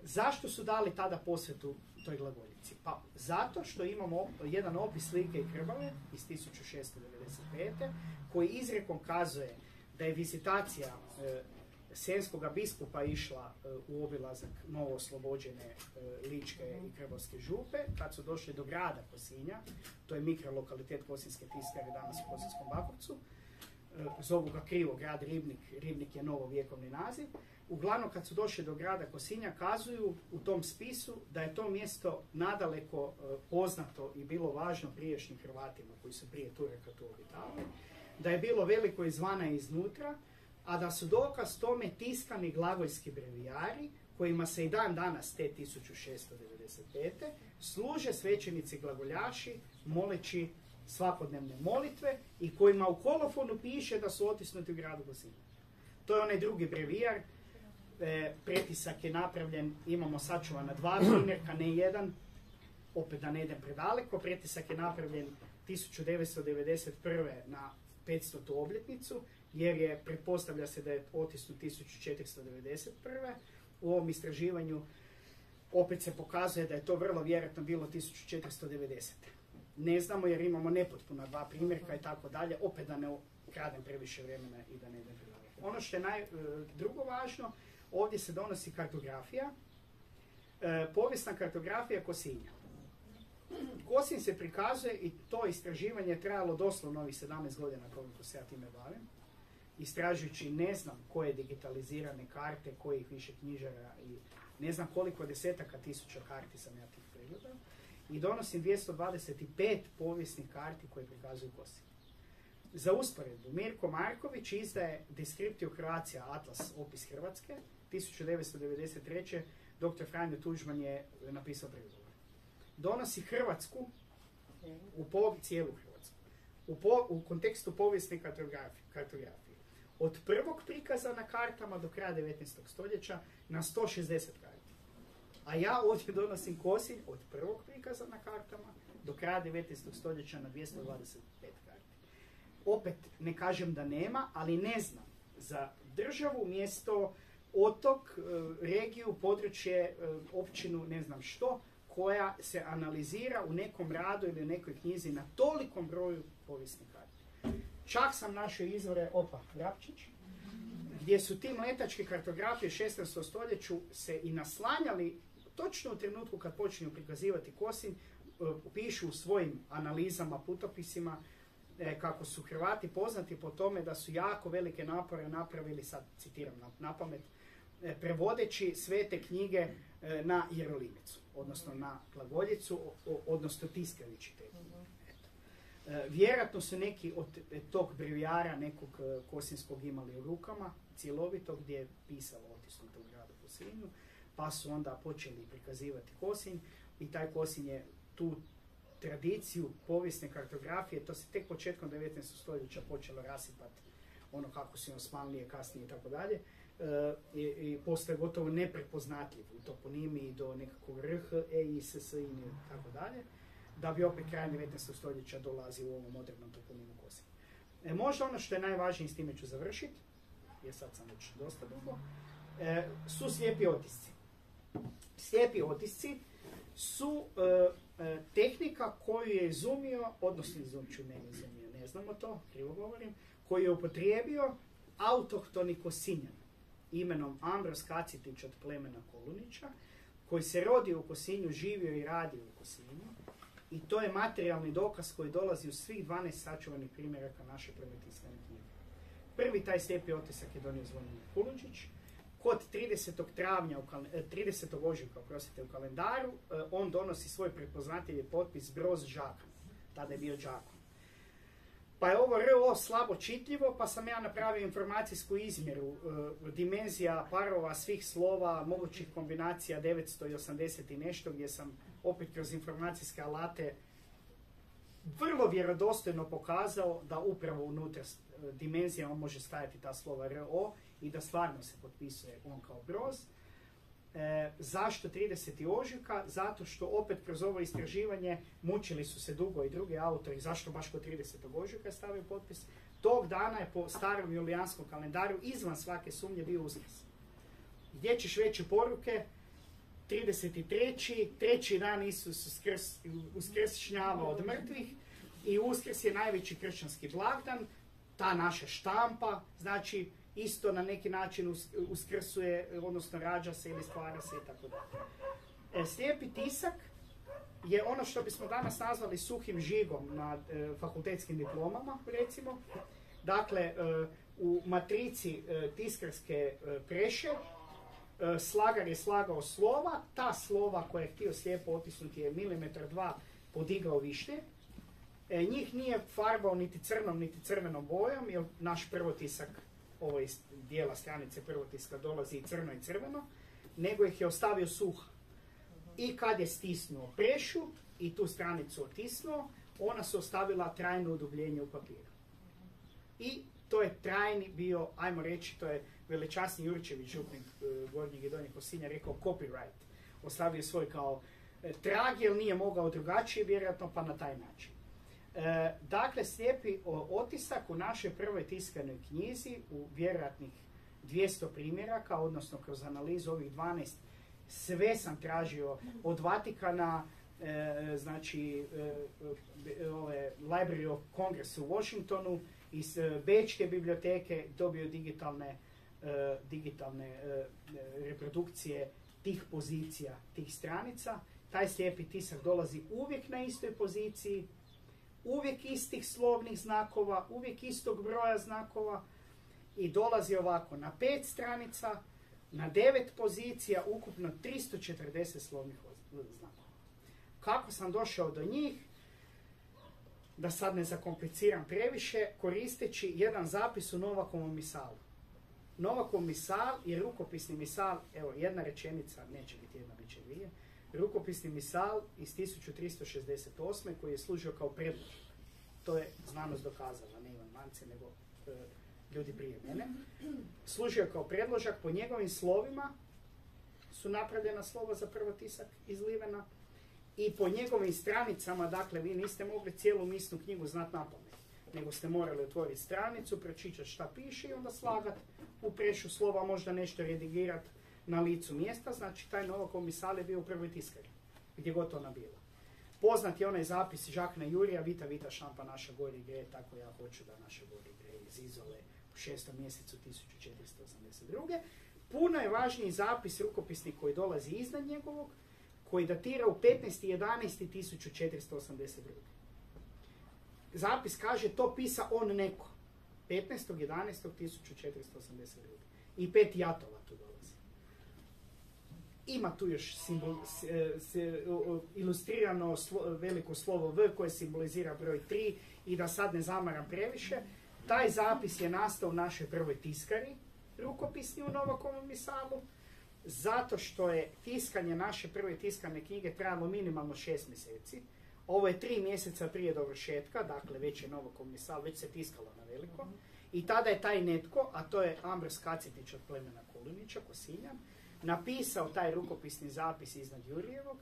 Zašto su dali tada posvetu toj glagoljici? Pa zato što imamo jedan opis Like i Krbave iz 1695. koji izrijekom kazuje da je vizitacija senjskoga biskupa išla u obilazak novo oslobođene Ličke i Krbavske župe. Kad su došli do grada Kosinja, to je mikrolokalitet Kosinjske tiskare danas u Kosinskom Bakovcu, zovu ga krivo grad Ribnik, Ribnik je novovjekovni naziv. Uglavnom kad su došli do grada Kosinja, kazuju u tom spisu da je to mjesto nadaleko poznato i bilo važno prijašnjim Hrvatima koji su prije Turaka tu obitavali, da je bilo veliko izvana i iznutra, a da su dokaz tome tiskani glagoljski brevijari, kojima se i dan danas te 1695. služe svećenici glagoljaši moleći svakodnevne molitve i kojima u kolofonu piše da su otisnuti u gradu Kosinju. To je onaj drugi brevijar, pretisak je napravljen, imamo sačuvana 2 primjerka, ne jedan, opet da ne idem predaleko, pretisak je napravljen 1991. na 500. obljetnicu, jer je, pretpostavlja se da je otisnut 1491. U ovom istraživanju opet se pokazuje da je to vrlo vjerojatno bilo 1490. Ne znamo jer imamo nepotpuna 2 primjerka i tako dalje, opet da ne kradem previše vremena i da ne idem predaleko. Ono što je drugo važno, ovdje se donosi kartografija, povijesna kartografija Kosinja. Kosinj se prikazuje i to istraživanje je trajalo doslovno ovih 17 godina koliko se ja time bavim. Istražujući ne znam koje digitalizirane karte, kojih više knjižara i ne znam koliko desetaka tisuća karti sam ja tih pregledao. I donosim 225 povijesnih karti koje prikazuju Kosinj. Za usporedbu, Mirko Marković izdaje Descriptio Croatia Atlas, opis Hrvatske, 1993. Dr. Franjo Tuđman je napisao pregovor. Donosi Hrvatsku, cijelu Hrvatsku, u kontekstu povijesne kartografije. Od prvog prikaza na kartama do kraja 19. stoljeća na 160 karti. A ja ovdje donosim Kosinj od prvog prikaza na kartama do kraja 19. stoljeća na 225 karti. Opet ne kažem da nema, ali ne znam za državu, mjesto, otok, regiju, područje, općinu, ne znam što, koja se analizira u nekom radu ili nekoj knjizi na tolikom broju povijesnih karti. Čak sam našao izvore, Rapčić, gdje su ti mletačke kartografije u 16. stoljeću se i naslanjali točno u trenutku kad počinju prikazivati Kosinj, pišu u svojim analizama, putopisima, kako su Hrvati poznati po tome da su jako velike napore napravili, sad citiram na pamet, prevodeći svete knjige na Jerolimicu, odnosno na glagoljicu, odnosno tiskajući te knjige. Vjerojatno su neki od tog brevijara nekog kosinjskog imali u rukama, cjelovitog, gdje je pisalo otisnuto u gradu Kosinju, pa su onda počeli prikazivati Kosinj i taj Kosinj je tu tradiciju povijesne kartografije, to se tek početkom 19. stoljeća počelo rasipati, ono kako su Osmanlije kasnije i tako dalje, i postoje gotovo neprepoznatljiv u toponimiji do nekakvog RH, EISS i tako dalje, da bi opet krajem 19. stoljeća dolazi u ovom modernom toponimu Kosinj. Možda ono što je najvažnije, s time ću završiti, jer sad sam već dosta dugo, su slijepi otisci. Slijepi otisci su tehnika koju je izumio, odnosno ne znamo to, krivo govorim, koju je upotrijebio autohtoni Kosinjan imenom Ambros Kacitić od plemena Kolunića, koji se rodio u Kosinju, živio i radio u Kosinju. I to je materijalni dokaz koji dolazi u svih 12 sačuvanih primjeraka naše prve tiskane knjige. Prvi taj slijepi otisak je donio Zvonimir Kulundžić. Kod 30. ožujka u kalendaru, on donosi svoj prepoznatljivi potpis Broz Žakan. Tada je bio Đakon. Pa je ovo RO slabo čitljivo, pa sam ja napravio informacijsku izmjeru dimenzija parova svih slova, mogućih kombinacija 980 i nešto, gdje sam opet kroz informacijske alate vrlo vjerodostojno pokazao da upravo unutar dimenzija on može stajati ta slova RO i da stvarno se potpisuje on kao Broz. Zašto 30. ožujka? Zato što opet kroz ovo istraživanje mučili su se dugo i drugi autori, zašto baš kod 30. ožujka stavio potpis. Tog dana je po starom julijanskom kalendaru izvan svake sumnje bio Uskrs. Gdje ćeš veće poruke? 33. treći dan Isus uskršnjava od mrtvih i Uskrs je najveći kršćanski blagdan. Ta naša štampa, znači isto na neki način uskrsuje, odnosno rađa se ili stvara se i tako dalje. Slijepi tisak je ono što bismo danas nazvali suhim žigom na fakultetskim diplomama, recimo. Dakle, u matrici tiskarske preše slagar je slagao slova, ta slova koja je htio slijepo otisnuti je 1-2 podigao više. Njih nije farbao niti crnom, niti crvenom bojom, jer naš prvotisak, ovo iz dijela stranice prvotiska dolazi i crno i crveno, nego ih je ostavio suha. I kad je stisnuo prešu i tu stranicu otisnuo, ona se ostavila trajno udubljenje u papiru. I to je trajni bio, ajmo reći, to je veličasni Jurčević, župnik Gornjeg i Donjeg Kosinja, rekao copyright. Ostavio svoj kao trag, jer nije mogao drugačije, vjerojatno, pa na taj način. Dakle, slijepi otisak u našoj prvoj tiskanoj knjizi u vjerojatnih 200 primjeraka, odnosno kroz analizu ovih 12, sve sam tražio od Vatikana, znači Library of Congress u Washingtonu, iz Bečke biblioteke dobio digitalne reprodukcije tih pozicija, tih stranica. Taj slijepi tisak dolazi uvijek na istoj poziciji, uvijek istih slovnih znakova, uvijek istog broja znakova i dolazi ovako na 5 stranica, na 9 pozicija, ukupno 340 slovnih znakova. Kako sam došao do njih? Da sad ne zakompliciram previše, koristeći jedan zapis u Novakovom misalu. Novakov misal je rukopisni misal, evo jedna rečenica, neće biti jedna, bit će dvije, rukopisni misal iz 1368. koji je služio kao predložak. To je znanost dokazala, ne Ivan Mance, nego ljudi prije mene. Služio kao predložak, po njegovim slovima su napravljena slova za prvotisak iz Livena i po njegovim stranicama, dakle vi niste mogli cijelu misnu knjigu znati napamet, nego ste morali otvoriti stranicu, pročitati šta piše i onda slagati u prešu slova, možda nešto redigirati na licu mjesta. Znači taj Novakov misal je bio u prvoj tiskari, gdje god ona bila. Poznat je onaj zapis Žakna Jurija, Vita, Vita, šampa naša gori gre, tako ja hoću da naša gori gre iz Izole u 6. mjesecu 1482. Puno je važniji zapis rukopisni koji dolazi iznad njegovog, koji datira u 15.11.1482. Zapis kaže to pisa on neko. 15.11.1482. I 5 jatova tu dolazi. Ima tu još ilustrirano veliko slovo V koje simbolizira broj 3 i da sad ne zamaram previše. Taj zapis je nastao u našoj prvoj tiskari, rukopisni u Novakovom misalu, zato što je tiskanje naše prve tiskane knjige trajalo minimalno 6 mjeseci. Ovo je 3 mjeseca prije dovršetka, dakle već je novo komisal, već se tiskalo na veliko. I tada je taj netko, a to je Ambros Kacetić od plemena Kulinića, Kosinjan, napisao taj rukopisni zapis iznad Jurijevog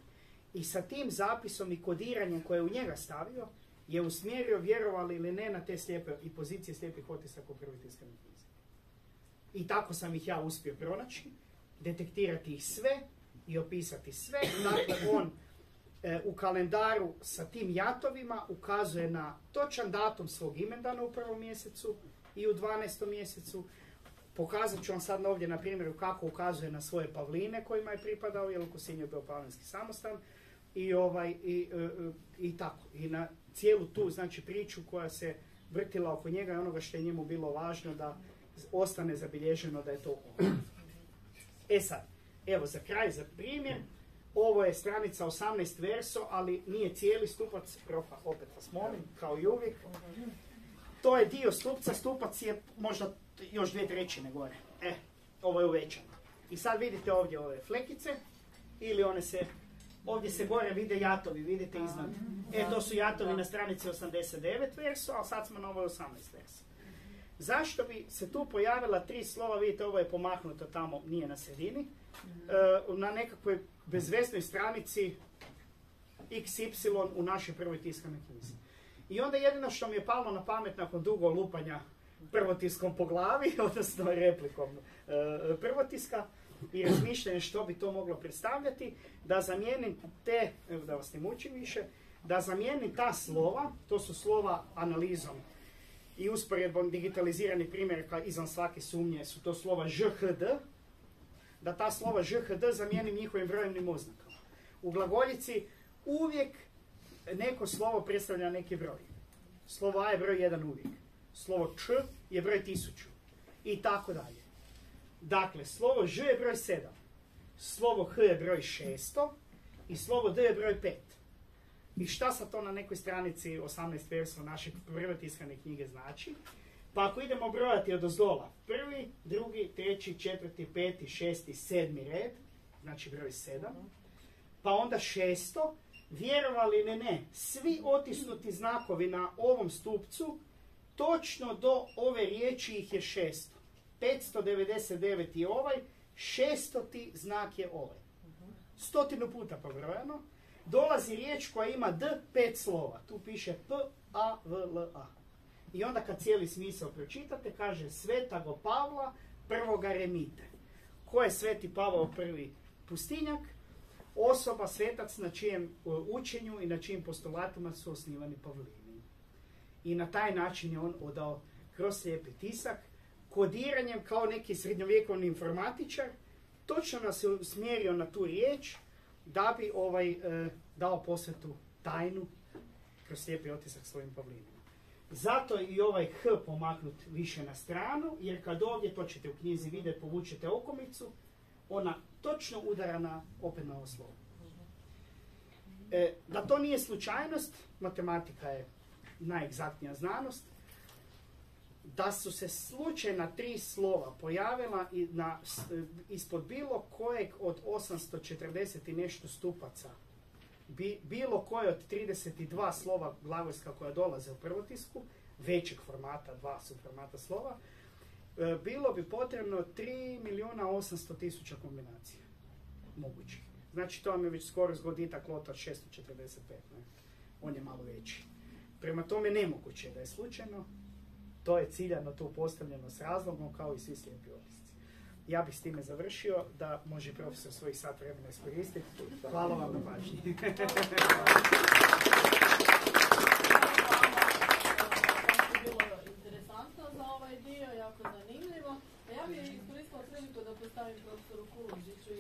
i sa tim zapisom i kodiranjem koje je u njega stavio je usmjerio, vjerovali ili ne, na te slijepe i pozicije slijepih otisaka u prvoj tiskanoj knjizi. I tako sam ih ja uspio pronaći, detektirati ih sve i opisati sve. Dakle, on u kalendaru sa tim jatovima ukazuje na točan datum svog imendana u 1. mjesecu i u 12. mjesecu. Pokazat ću vam sad ovdje na primjeru kako ukazuje na svoje pavline kojima je pripadao, jer u Kosinju je bio pavlinski samostan. I tako. I na cijelu tu, znači, priču koja se vrtila oko njega i onoga što je njemu bilo važno da ostane zabilježeno da je to ono. E sad, evo za kraj, za primjer, ovo je stranica 18 verso, ali nije cijeli stupac, profa, opet vas molim, kao i uvijek. To je dio stupca, stupac je možda još 2/3 gore. Ovo je uvećano. I sad vidite ovdje ove flekice, ili one se, ovdje se gore vide jatovi, vidite iznad. To su jatovi na stranici 89 verso, a sad smo na ovoj 18 verso. Zašto bi se tu pojavila 3 slova, vidite ovo je pomaknuto tamo, nije na sredini, na nekakvoj bezveznoj stranici XY u našoj prvoj tiskanoj knjizi. I onda jedino što mi je palo na pamet nakon dugo lupanja prvotiskom po glavi, odnosno replikom prvotiska i razmišljanje što bi to moglo predstavljati, da zamijenim te, evo da vas ne mučim više, da zamijenim ta slova, to su slova analizom i usporedbom digitaliziranih primjeraka izvan svake sumnje, su to slova ŽHD, da ta slova ŽHD zamijenim njihovim brojevnim oznakama. U glagoljici uvijek neko slovo predstavlja neki broj. Slovo A je broj 1 uvijek. Slovo Č je broj 1000. I tako dalje. Dakle, slovo Ž je broj 7. Slovo H je broj 600. I slovo D je broj 5. I šta sad to na nekoj stranici 18 verso našeg prve tiskane knjige znači? Pa ako idemo brojati od ozdola, 1., 2., 3., 4., 5., 6., 7. red, znači broj 7, pa onda 600, vjerovali ili ne, svi otisnuti znakovi na ovom stupcu, točno do ove riječi ih je 600. 599 je ovaj, 600. znak je ovaj. 100 puta pobrojano. Dolazi riječ koja ima D, 5 slova. Tu piše P, A, V, L, A. I onda kad cijeli smisao pročitate, kaže Svetago Pavla, prvoga Remite. Ko je Sveti Pavao prvi pustinjak? Osoba, svetac na čijem učenju i na čijim postulatima su osnivani Pavlini. I na taj način je on odao kroz slijepi tisak, kodiranjem kao neki srednjovjekovni informatičar, točno nas je usmjerio na tu riječ da bi dao posvetu tajnu kroz slijepi otisak svojim Pavlinima. Zato je i ovaj H pomaknut više na stranu, jer kad ovdje, to ćete u knjizi vidjeti, povučete okomicu, ona točno udara opet na ovo slovo. Da to nije slučajnost, matematika je najegzaktnija znanost, da su se slučajna 3 slova pojavila ispod bilo kojeg od 840 i nešto stupaca, bilo koje od 32 slova glagolska koja dolaze u prvotisku, većeg formata, 2 su formata slova, bilo bi potrebno 3.800.000 kombinacija mogućih. Znači to vam je već skoro zgoditak lota 645, ne? On je malo veći. Prema tome nemoguće da je slučajno, to je ciljano tu postavljeno s razlogom kao i svi slijepi otisci. Ja bih s time završio, da može profesor svojih sat vremena iskoristiti. Hvala vam na pažnji.
Bilo interesantno za ovaj dio, jako zanimljivo. Ja bih iskoristila priliku da postavim profesoru Kulundžiću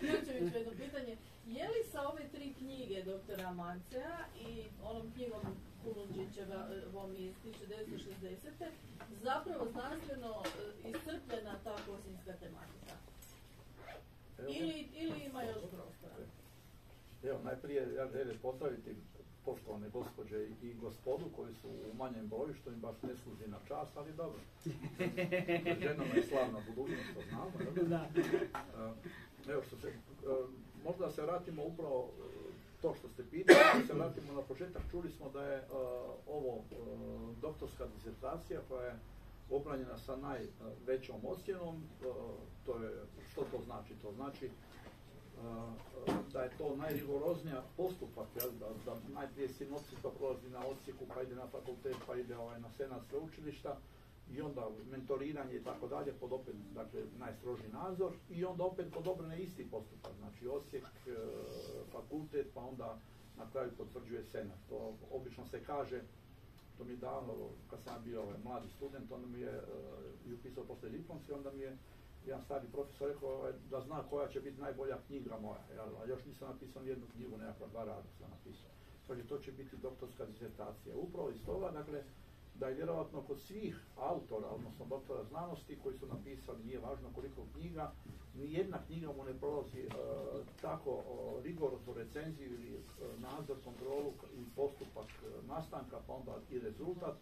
Jurčeviću jedno pitanje. Je li sa ove 3 knjige doktora Mancea i onom knjigom Kulundžićevom iz 1960. zapravo znanstveno iscrpljena ta kosinjska tematika? Ili ima još prostora?
Evo, najprije ja želim pozdraviti poštovane gospođe i gospodu koji su u manjem broju, što im baš ne služi na čast, ali dobro. Ženama je slavna budućnost, to znamo.
Da.
Evo što se, možda se vratimo upravo to što ste pitali, da se vratimo na početak. Čuli smo da je ovo doktorska disertacija koja je obranjena sa najvećom ocjenom. Što to znači? To znači da je to najrigoroznija postupak, da najprije sinopsis to prolazi na odsjeku, pa ide na fakultet, pa ide na senat sveučilišta i onda mentoriranje i tako dalje pod opet, dakle, najstrožiji nadzor i onda opet pod obrane isti postupak, znači odsjek, fakultet, pa onda na kraju potvrđuje senat. To obično se kaže, to mi je davno, kad sam bio mladi student, onda mi je i upisao poslije diplomski, onda mi je jedan stari profesor rekao da zna koja će biti najbolja knjiga moja, a još nisam napisao nijednu knjigu, nekakva 2 rada sam napisao. Kaže, to će biti doktorska disertacija. Upravo iz toga, dakle, da je vjerovatno kod svih autora, odnosno doktora znanosti koji su napisali, nije važno koliko knjiga, nijedna knjiga mu ne prolazi tako rigoroznu recenziju ili nadzor, kontrolu i postupak nastanka, pa onda i rezultat,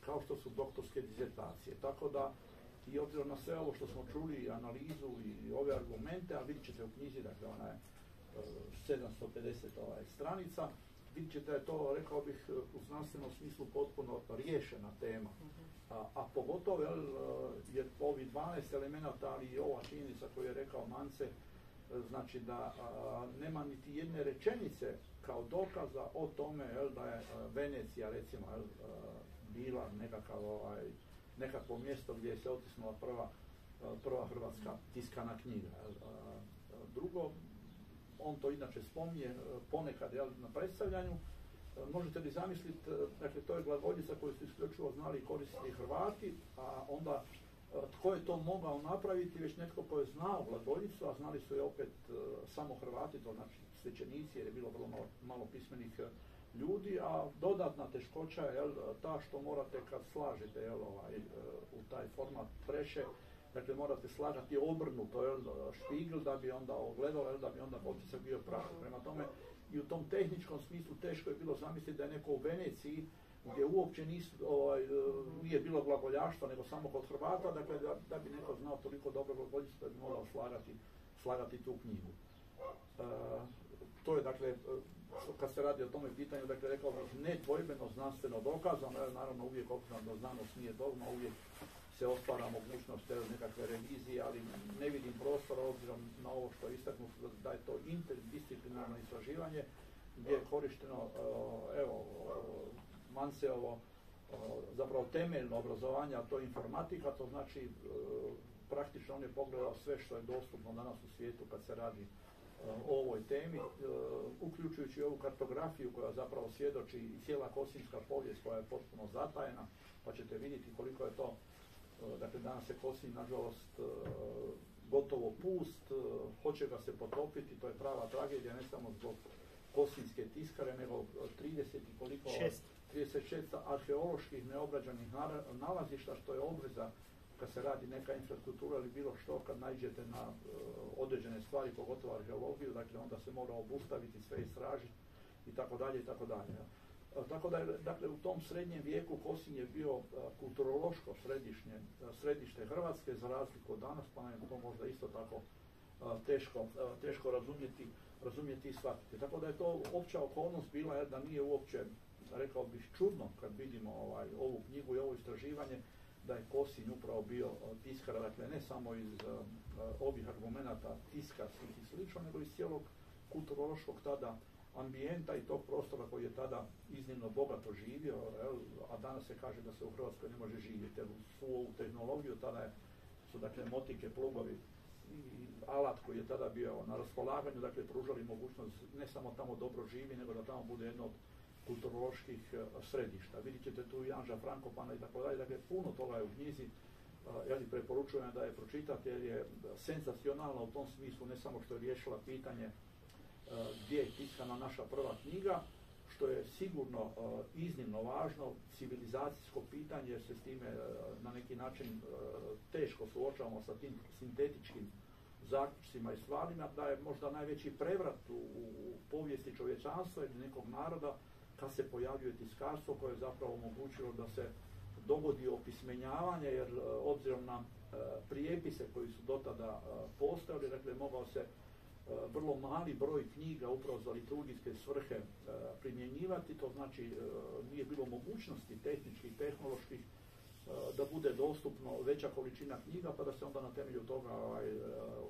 kao što su doktorske disertacije. Tako da, i obzirom na sve ovo što smo čuli, analizu i ove argumente, a vidjet ćete u knjizi, dakle ona je 750 stranica, vidjet ćete da je to, rekao bih, u znanstvenom smislu potpuno riješena tema. A pogotovo jer ovih 12 elemenata, ali i ova činjenica koju je rekao Mance, znači da nema niti jedne rečenice kao dokaza o tome da je Venecija, recimo, bila nekakvo mjesto gdje se otisnula prva hrvatska tiskana knjiga. Drugo, on to inače spominje ponekad na predstavljanju. Možete li zamisliti, dakle to je glagoljica koju su isključivo znali koristiti Hrvati, a onda tko je to mogao napraviti, već netko tko je znao glagoljicu, a znali su je opet samo Hrvati, to znači svećenici, jer je bilo vrlo malo pismenih ljudi, a dodatna teškoća je ta što morate kad slažete u taj format preše, dakle morate slagati obrnuto špigl da bi onda ogledalo, da bi onda otisak bio pravi. Prema tome i u tom tehničkom smislu teško je bilo zamisliti da je neko u Veneciji gdje uopće nije bilo glagoljaštva nego samo kod Hrvata, dakle da bi neko znao toliko dobro glagoljicu da bi morao slagati tu knjigu. To je dakle, kad se radi o tome pitanju, dakle rekao bih nedvojbeno znanstveno dokazano, naravno uvijek obzirom da znanost nije dogma, uvijek se otvara mogućnost nekakve revizije, ali ne vidim prostora obzirom na ovo što je istaknuto da je to interdisciplinarno istraživanje gdje je korišteno Manceovo zapravo temeljno obrazovanje, a to je informatika, to znači praktično on je pogledao sve što je dostupno danas u svijetu kad se radi o ovoj temi, uključujući ovu kartografiju koja zapravo svjedoči i cijela kosinjska povijest koja je potpuno zatajena, pa ćete vidjeti koliko je to, dakle danas je Kosinj nažalost gotovo pust, hoće ga se potopiti, to je prava tragedija, ne samo zbog kosinjske tiskare, nego 36 arheoloških neobrađenih nalazišta, što je obveza kad se radi neka infrastruktura ili bilo što, kad naiđete na određene stvari, pogotovo arheologiju, dakle onda se mora obustaviti, sve istražiti i tako dalje i tako dalje. Tako da, dakle, u tom srednjem vijeku Kosinj je bio kulturološko središte Hrvatske, za razliku od danas, pa nam je to možda isto tako teško razumjeti i shvatiti. Tako da je to opća okolnost bila, jer da nije uopće, rekao bih, čudno kad vidimo ovu knjigu i ovo istraživanje, da je Kosinj upravo bio tiskara, dakle ne samo iz ovih argumenata tiskarskih i slično, nego iz cijelog kulturološkog tada ambijenta i tog prostora koji je tada iznimno bogato živio, a danas se kaže da se u Hrvatskoj ne može živjeti, jer svu ovu tehnologiju tada su dakle motike, plugovi i alat koji je tada bio na raspolaganju, dakle pružali mogućnost ne samo tamo dobro živi, nego da tamo bude jedno od kulturoloških središta. Vidjet ćete tu Janža Frankopana i tako dalje, dakle puno toga je u knjizi, ja ti preporučujem da je pročitate jer je senzacionalna u tom smislu, ne samo što je riješila pitanje gdje je tiskana naša prva knjiga, što je sigurno iznimno važno, civilizacijsko pitanje, jer se s time na neki način teško suočavamo sa tim sintetičkim zaključcima i stvarima, da je možda najveći prevrat u povijesti čovječanstva ili nekog naroda kad se pojavljuje tiskarstvo koje je zapravo omogućilo da se dogodi opismenjavanje, jer obzirom na prijepise koji su do tada postojali, dakle mogao se vrlo mali broj knjiga upravo za liturgijske svrhe primjenjivati, to znači nije bilo mogućnosti tehničkih, tehnoloških da bude dostupno veća količina knjiga, pa da se onda na temelju toga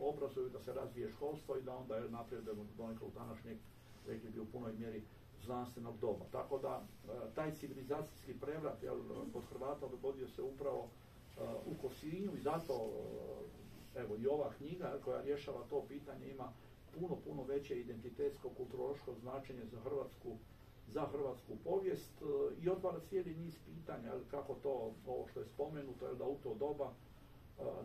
obrazuju, da se razvije školstvo i da onda napredujemo do nekog današnjeg, rekli bi u punoj mjeri, znanstvenog doba. Tako da taj civilizacijski prevrat kod Hrvata dogodio se upravo u Kosinju i zato evo i ova knjiga koja rješava to pitanje ima puno veće identitetsko, kulturološko značenje za hrvatsku povijest i otvara cijeli niz pitanja, kako to, ovo što je spomenuto, da u to doba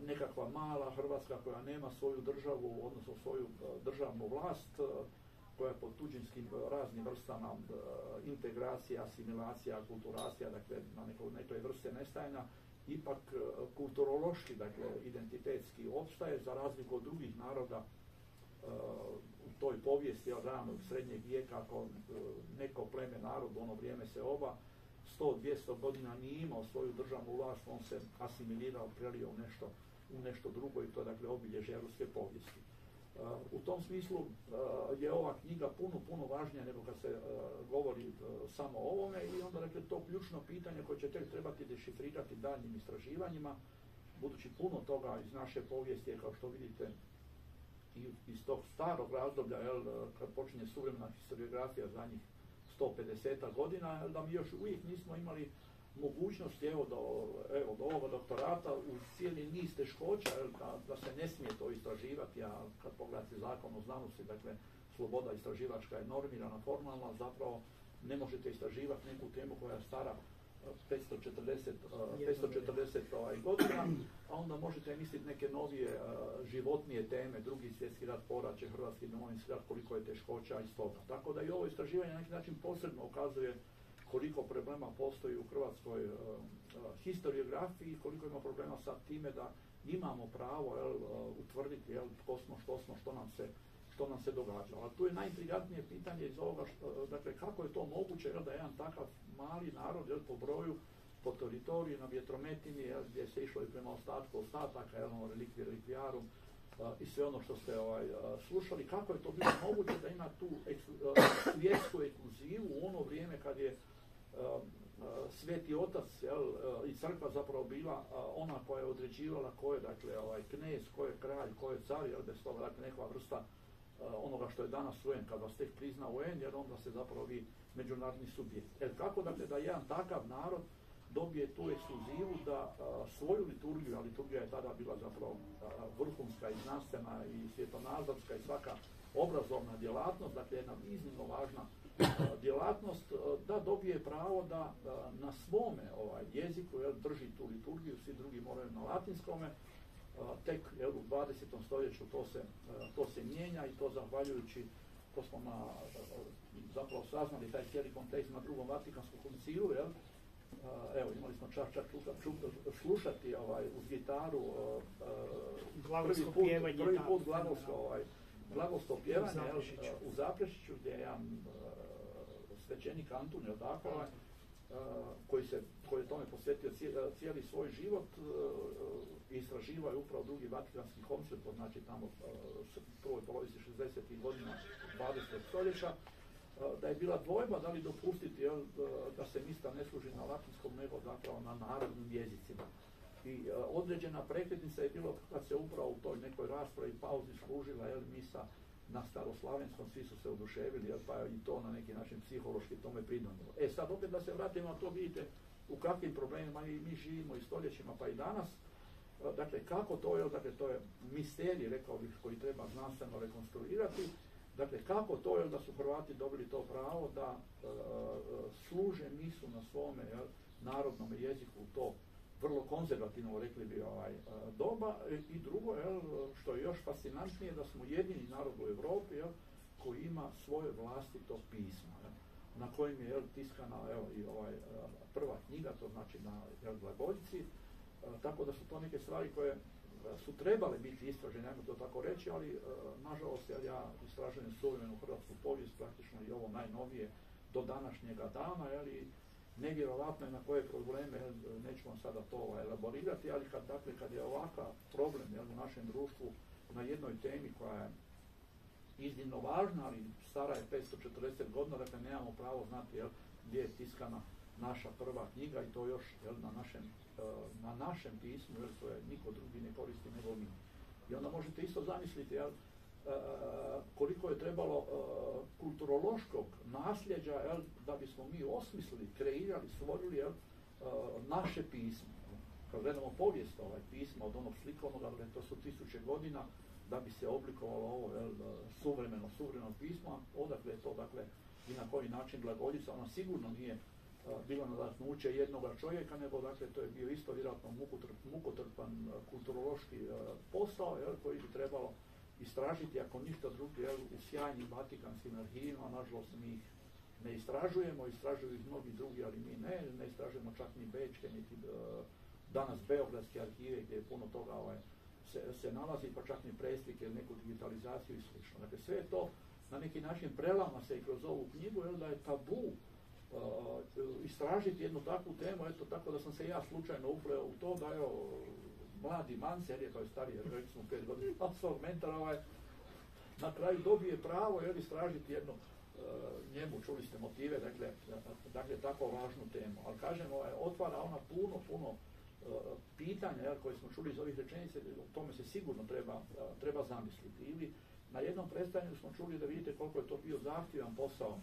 nekakva mala Hrvatska koja nema svoju državu, odnosno svoju državnu vlast, koja je pod tuđinskim raznim vrstama integracija, asimilacija, kulturacija, dakle na nekoj vrste nestajanja, ipak kulturološki, dakle identitetski opstaje za razliku od drugih naroda u toj povijesti od ranog srednjeg vijeka, ako neko pleme, narod u ono vrijeme se 100-200 godina nije imao svoju državnu vlast, on se asimilirao, prelio u nešto drugo i to je dakle obilježje europske povijesti. U tom smislu je ova knjiga puno važnija nego kad se govori samo o ovome i onda dakle to ključno pitanje koje će tek trebati dešifrirati daljnjim istraživanjima, budući puno toga iz naše povijesti je, kao što vidite, i iz tog starog razdoblja, kad počinje suvremena historiografija zadnjih 150 godina, da mi još uvijek nismo imali mogućnosti do ovoga doktorata uz cijeli niz teškoća da se ne smije to istraživati, a kad pogledate zakon o znanosti, dakle sloboda istraživačka je normirana formalno, zapravo ne možete istraživati neku temu koja je stara 540 godina, a onda možete misliti neke novije životnije teme, Drugi svjetski rat, poraće, Hrvatski domovinski rat, koliko je teškoća iz toga. Tako da i ovo istraživanje na neki način posredno ukazuje koliko problema postoji u hrvatskoj historiografiji, koliko ima problema sa time da imamo pravo utvrditi tko smo, što smo, što nam se događa. Ali tu je najintrigantnije pitanje iz ovoga, dakle kako je to moguće da jedan takav mali narod po broju, po teritoriju, na vjetrometini, gdje se išlo i prema ostataka, relikvije, relikvijarum i sve ono što ste slušali, kako je to bilo moguće da ima tu svjetsku ekskluzivu u ono vrijeme kad je Sveti Otac i crkva zapravo bila ona koja je određivala ko je knez, ko je kralj, ko je car, bez toga dakle nekakva vrsta onoga što je danas UN, kad vas tek prizna UN, jer onda se zapravo vi međunarodni subjekt. Kako dakle da jedan takav narod dobije tu ekskluzivu da svoju liturgiju, a liturgija je tada bila zapravo vrhunska i znanstvena i svjetonazorska i svaka obrazovna djelatnost, dakle jedna iznimno važna djelatnost, da dobije pravo da na svome jeziku drži tu liturgiju, svi drugi moraju na latinskome. Tek u 20. stoljeću to se mijenja i to zahvaljujući, to smo zapravo saznali taj cijeli kontekst na Drugom Vatikanskom koncilu, imali smo čak slušati uz gitaru prvi put glagolsko pjevanje u Zaprešiću, gdje je jedan svećenik Antun, koji je tome posvetio cijeli svoj život i istraživao je upravo Drugi Vatikanski koncil, to znači tamo u prvoj polovici 60. godina 20. stoljeća, da je bila dvojba da li dopustiti da se misa ne služi na latinskom nego zapravo na narodnim jezicima. I određena prekretnica je bilo kad se upravo u toj nekoj raspravi pauzi služila misa na staroslavenskom, svi su se oduševili, pa i to na neki način psihološki tome pridonilo. Sad opet da se vratimo, to vidite u kakvim problemima i mi živimo i stoljećima pa i danas. Dakle, kako to je, dakle, to je misterij, rekao bih, koji treba znanstveno rekonstruirati. Dakle, kako to je da su Hrvati dobili to pravo da služe misu na svome narodnom jeziku, to vrlo konzervativno, rekli bi, doba. I drugo, što je još fascinantnije, da smo jedini narod u Europi koji ima svoje vlastito pismo, na kojem je tiskana i prva knjiga, to znači na glagoljici. Tako da su to neke stvari koje su trebale biti istražene, ajmo to tako reći, ali nažalost ja istražujem suvremenu hrvatsku povijest, praktično i ovo najnovije do današnjega dana, nevjerovatno je na koje probleme, neću vam sada to elaborirati, ali kad je ovakav problem u našem društvu na jednoj temi koja je iznimno važna, ali stara je 540 godina, dakle nemamo pravo znati gdje je tiskana naša prva knjiga i to još na našem pismu, jer koje niko drugi ne koristi nego mi. I onda možete isto zamisliti koliko je trebalo kulturološkog nasljeđa da bismo mi osmislili, kreirali, stvorili naše pismo. Kad gledamo povijest pisma od onog slikovnog, to su 1000 godina da bi se oblikovalo ovo suvremeno pismo, odakle je to, dakle, i na koji način glagoljica, ona sigurno nije bilo nadahnuće jednoga čovjeka, nego dakle to je bio isto vjerojatno mukotrpan kulturološki posao koji bi trebalo istražiti, ako ništa drugo, u sjajnim vatikanskim arhivima. Nažalost mi ih ne istražujemo, istražuju ih mnogi drugi, ali mi ne istražujemo čak ni bečke, niti danas beogradske arhive gdje puno toga se nalazi, pa čak ni preslike ili neku digitalizaciju i sl. Dakle, sve je to na neki način prelama se i kroz ovu knjigu, da je tabu istražiti jednu takvu temu, eto tako da sam se ja slučajno upleo u to, da je mladi Mancer, kao je stariji, recimo 5 godina, svog mentora, na kraju dobije pravo istražiti jednu njemu, čuli ste motive, dakle tako važnu temu. Ali kažem, otvara ona puno pitanja koje smo čuli iz ovih rečenica, o tome se sigurno treba zamisliti. Ili na jednom predstavljanju smo čuli da vidite koliko je to bio zahtjevan posao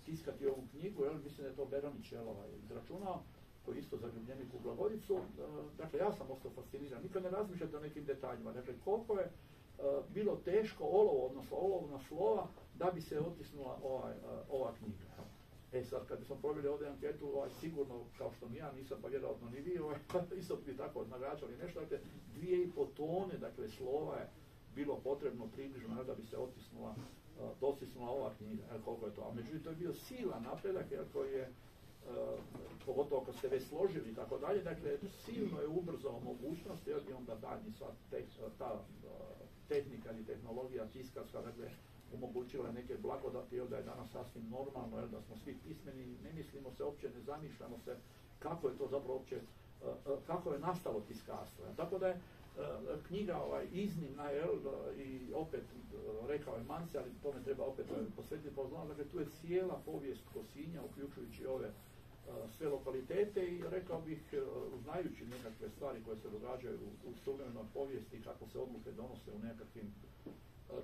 tiskati ovu knjigu, mislim da je to Beronić izračunao, koji je isto zaljubljenik u glagoljicu. Dakle, ja sam ostao fasciniran. Nikad ne razmišljate o nekim detaljima. Dakle, koliko je bilo teško olovo, odnosno olovna slova, da bi se otisnula ova knjiga. Sad, kad smo proveli ovdje anketu, sigurno, kao što mi ja nisam, pa vjerojatno ni vi, isto bi tako nagađali nešto, dakle, 2,5 tone, dakle, slova je bilo potrebno približno da bi se dotisnula ova knjiga, koliko je to. A međutim, to je bio silan napredak, koji je, pogotovo kad ste već složili i tako dalje, dakle, silno je ubrzao mogućnost, i onda dalje sva ta tehnika ili tehnologija tiskarska, dakle, omogućila neke blagodati, da je danas sasvim normalno, da smo svi pismeni, ne mislimo se uopće, ne zamišljamo se kako je to zapravo uopće, kako je nastalo tiskarstvo. Tako da je knjiga iznimna, i opet rekao je Manci, ali tome treba opet posvetiti pozornost, dakle tu je cijela povijest Kosinja, uključujući ove sve lokalitete, i rekao bih, znajući nekakve stvari koje se događaju u suvremenoj povijesti, kako se odluke donose u nekakvim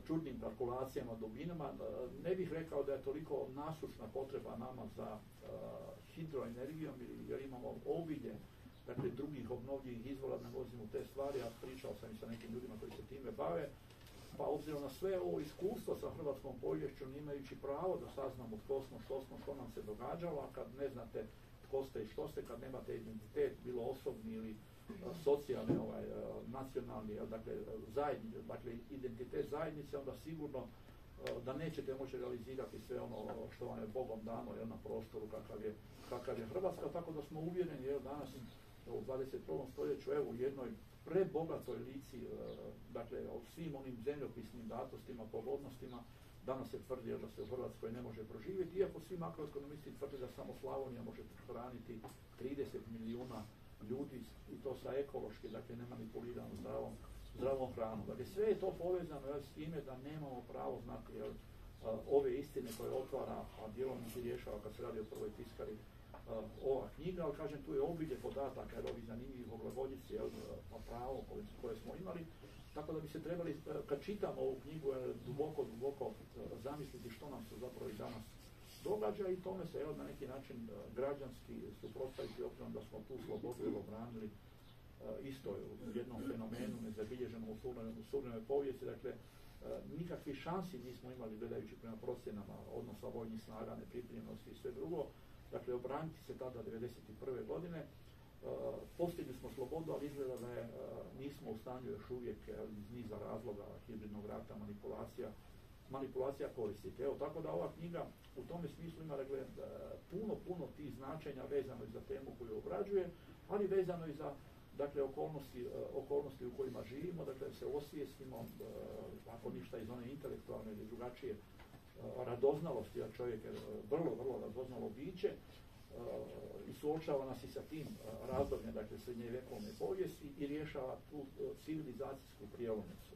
čudnim kalkulacijama, dubinama, ne bih rekao da je toliko nasušna potreba nama za hidroenergijom, jer imamo obilje, dakle, drugih obnovljivih izvora, ne vozimo te stvari, a pričao sam i sa nekim ljudima koji se time bave, pa obzirom na sve ovo iskustvo sa hrvatskom poviješću, imajući pravo da saznamo tko smo, što nam se događalo, a kad ne znate tko ste i što ste, kad nemate identitet, bilo osobni ili socijalni, nacionalni, dakle, identitet zajednice, onda sigurno da nećete moći realizirati sve ono što vam je Bogom dano na prostoru kakav je Hrvatska, tako da smo uvjereni danas u 21. stoljeću u jednoj prebogatoj lici, dakle, o svim onim zemljopisnim datostima, pogodnostima. Danas se tvrdi da se u Hrvatskoj ne može proživjeti, iako svi makroekonomisti tvrde da samo Slavonija može hraniti 30 milijuna ljudi, i to sa ekološki, dakle, nemanipuliranom zdravom hranom. Dakle, sve je to povezano s time da nemamo pravo znati ove istine koje otvara, a dijelom se rješava kad se radi o prvoj tiskari ova knjiga, ali kažem, tu je obilje podataka, ovih zanimljivih o glagoljici, pravo koje smo imali, tako da bi se trebali, kad čitamo ovu knjigu, duboko zamisliti što nam se zapravo i danas događa, i tome se na neki način građanski suprotstaviti, obzirom da smo tu slobodu obranili isto u jednom fenomenu nezabilježenom u suvremenoj povijesti. Dakle, nikakvih šansi nismo imali gledajući prema procjenama odnosa vojnih snaga, nepripremljenosti i sve drugo. Dakle, obraniti se tada 1991. godine. Postigli smo slobodu, ali izgleda da nismo u stanju još uvijek iz niza razloga hibridnog rata, manipulacija koristiti. Tako da ova knjiga u tome smislu ima puno tih značenja vezano i za temu koju obrađuje, ali vezano i za, dakle, okolnosti u kojima živimo, dakle, se osvijestimo, ako ništa iz one intelektualne ili drugačije radoznalosti, jer čovjek je vrlo radoznalo biće, i suočava nas i sa tim razdobljem, dakle, srednjevjekovne povijesti, i rješava tu civilizacijsku prijelomnicu.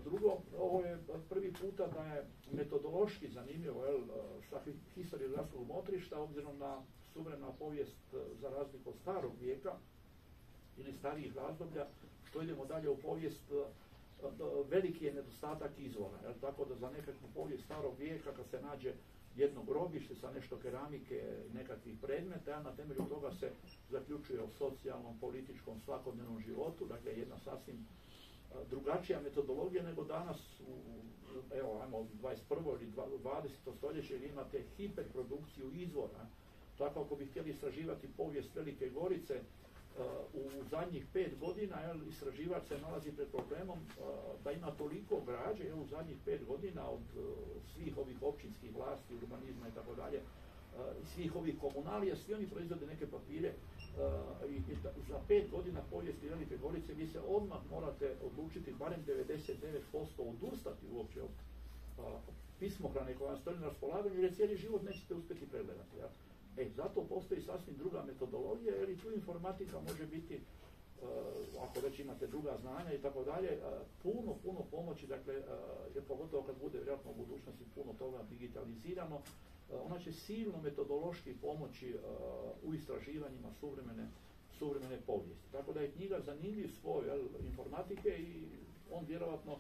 Drugo, ovo je prvi puta da je metodološki zanimljivo sa historiografskog motrišta, obzirom na suvremena povijest za razliku od starog vijeka ili starijih razdoblja, što idemo dalje u povijest, veliki je nedostatak izvora. Tako da za nekakvu povijest starog vijeka, kad se nađe jedno grobište sa nešto keramike, nekakvih predmeta, na temelju toga se zaključuje o socijalnom, političkom, svakodnevnom životu, dakle jedna sasvim drugačija metodologija nego danas evo, ajmo 21. ili 20. stoljeće gdje imate hiperprodukciju izvora. Tako ako bi htjeli istraživati povijest Velike Gorice, u zadnjih 5 godina istraživač se nalazi pred problemom da ima toliko građe u zadnjih 5 godina od svih ovih općinskih vlasti, urbanizma i tako dalje, svih ovih komunalija, svi oni proizvode neke papire i za 5 godina povijesti Velike Gorice vi se odmah morate odlučiti barem 99% odustati uopće od pismohrane koja vam stoji na raspolaganju jer cijeli život nećete uspjeti pregledati. Ja? Zato postoji sasvim druga metodologija jer i tu informatika može biti, ako već imate druga znanja i tako dalje, puno pomoći, dakle, jer pogotovo kad bude vjerojatno u budućnosti puno toga digitalizirano, ona će silno metodološki pomoći u istraživanjima suvremene povijesti. Tako da je knjiga zanimljiv svoj informatike i on vjerovatno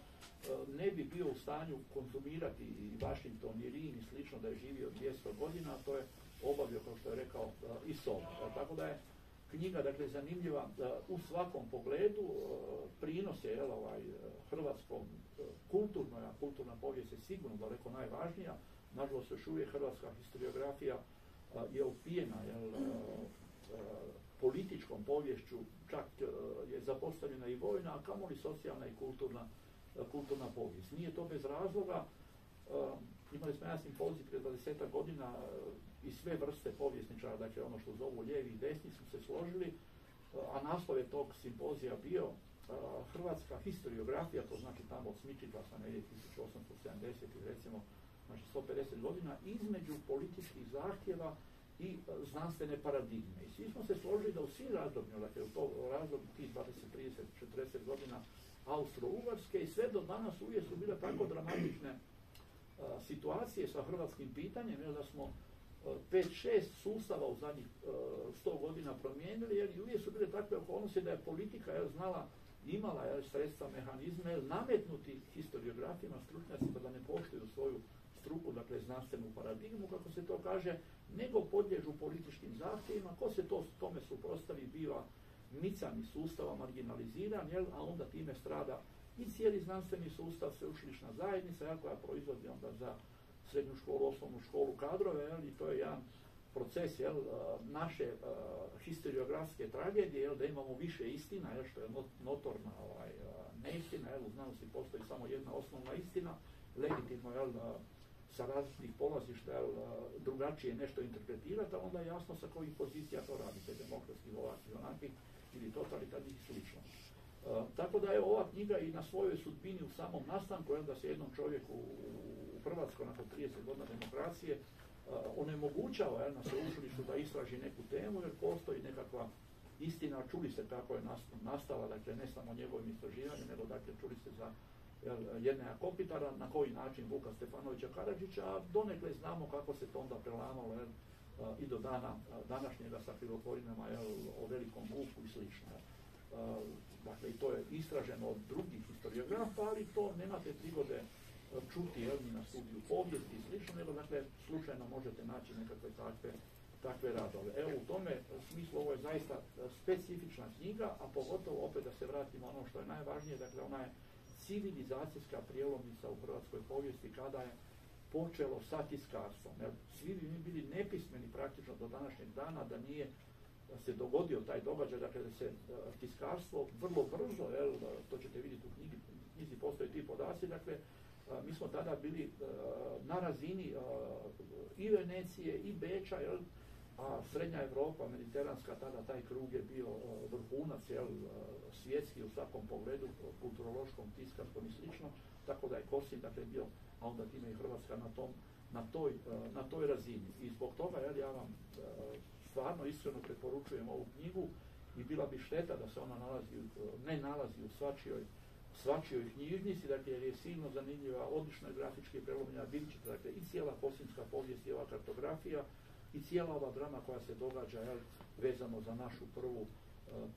ne bi bio u stanju konzumirati i Washington i Rim i slično da je živio 200 godina, a to je obavio, kao što je rekao, i Solon. Tako da je knjiga, dakle, zanimljiva u svakom pogledu, prinos je hrvatskom kulturnoj, a kulturna povijest je sigurno daleko najvažnija. Nažalost, još uvijek hrvatska historiografija je opijena političkom poviješću, čak je zapostavljena i vojna, a kamoli socijalna i kulturna povijest. Nije to bez razloga. Imali smo jedan simpozij prije 20 godina i sve vrste povjesničara, dakle ono što zovu lijevi i desni, su se složili, a naslov je tog simpozija bio hrvatska historiografija, to znači tamo od Smičiglasa, negdje 1870 recimo, znači 150 godina, između političkih zahtjeva i znanstvene paradigme. I svi smo se složili da u svim razdobljima, dakle u to razdoblju tih 20, 30, 40 godina Austro-Ugarske i sve do danas uvijek su bile tako dramatične situacije sa hrvatskim pitanjem, jer da smo 5-6 sustava u zadnjih 100 godina promijenili, jer uvijek su bile takve okolnosti da je politika znala, imala sredstva, mehanizme, nametnuti historiografima, stručnjacima da ne poštuju svoju struku, dakle znanstvenu paradigmu, kako se to kaže, nego podliježu političkim zahtjevima. Ko se tome suprotstavi biva mican iz sustava, marginaliziran, a onda time strada i cijeli znanstveni sustav, sveučilišna zajednica, koja proizvodi onda za srednju školu, osnovnu školu kadrove, i to je jedan proces naše historiografske tragedije, da imamo više istina, što je notorna neistina, u znanosti postoji samo jedna osnovna istina, legitimno sa različitih polazišta drugačije nešto interpretirati, a onda je jasno sa kojih pozicija to radite, demokratskih, ovakvih, onakvih ili totalitarnih i slično. Tako da je ova knjiga i na svojoj sudbini u samom nastanku, da se jednom čovjeku u Hrvatskoj nakon 30 godina demokracije onemogućava na sveučilištu da istraži neku temu, jer postoji nekakva istina, čuli ste kako je nastala, dakle ne samo njegovim istraživanjem, nego dakle čuli ste za Jerneja Kopitara, na koji način Vuka Stefanovića Karadžića, a donekle znamo kako se to onda prelamalo i do dana današnjega sa krivotvorinama o velikom Vuku i slično. Dakle, i to je istraženo od drugih historiografa, ali to nemate prigode čuti ni na studiju povijesti i slično, nego dakle, slučajno možete naći nekakve takve radove. Evo, u tome smislu ovo je zaista specifična knjiga, a pogotovo opet da se vratimo ono što je najvažnije, dakle ona je civilizacijska prijelomnica u hrvatskoj povijesti kada je počelo sa tiskarstvom. Svi bi mi bili nepismeni praktično do današnjeg dana da nije se dogodio taj događaj, dakle da se tiskarstvo vrlo brzo, to ćete vidjeti u knjizi postoje ti podaci, dakle mi smo tada bili na razini i Venecije i Beča, a srednja Europa, mediteranska, tada taj krug je bio vrhunac, svjetski u svakom pogledu, kulturološkom, tiskarskom i slično, tako da je Kosin, dakle, bio, a onda time i Hrvatska na toj razini. I zbog toga, ja vam stvarno iskreno preporučujem ovu knjigu i bila bi šteta da se ona ne nalazi u svačijoj knjižnici, dakle, jer je silno zanimljiva, odlično je grafički prelomljena, vidjet ćete, dakle, i cijela posljednjska povijest i ova kartografija i cijela ova drama koja se događa, jel, vezano za našu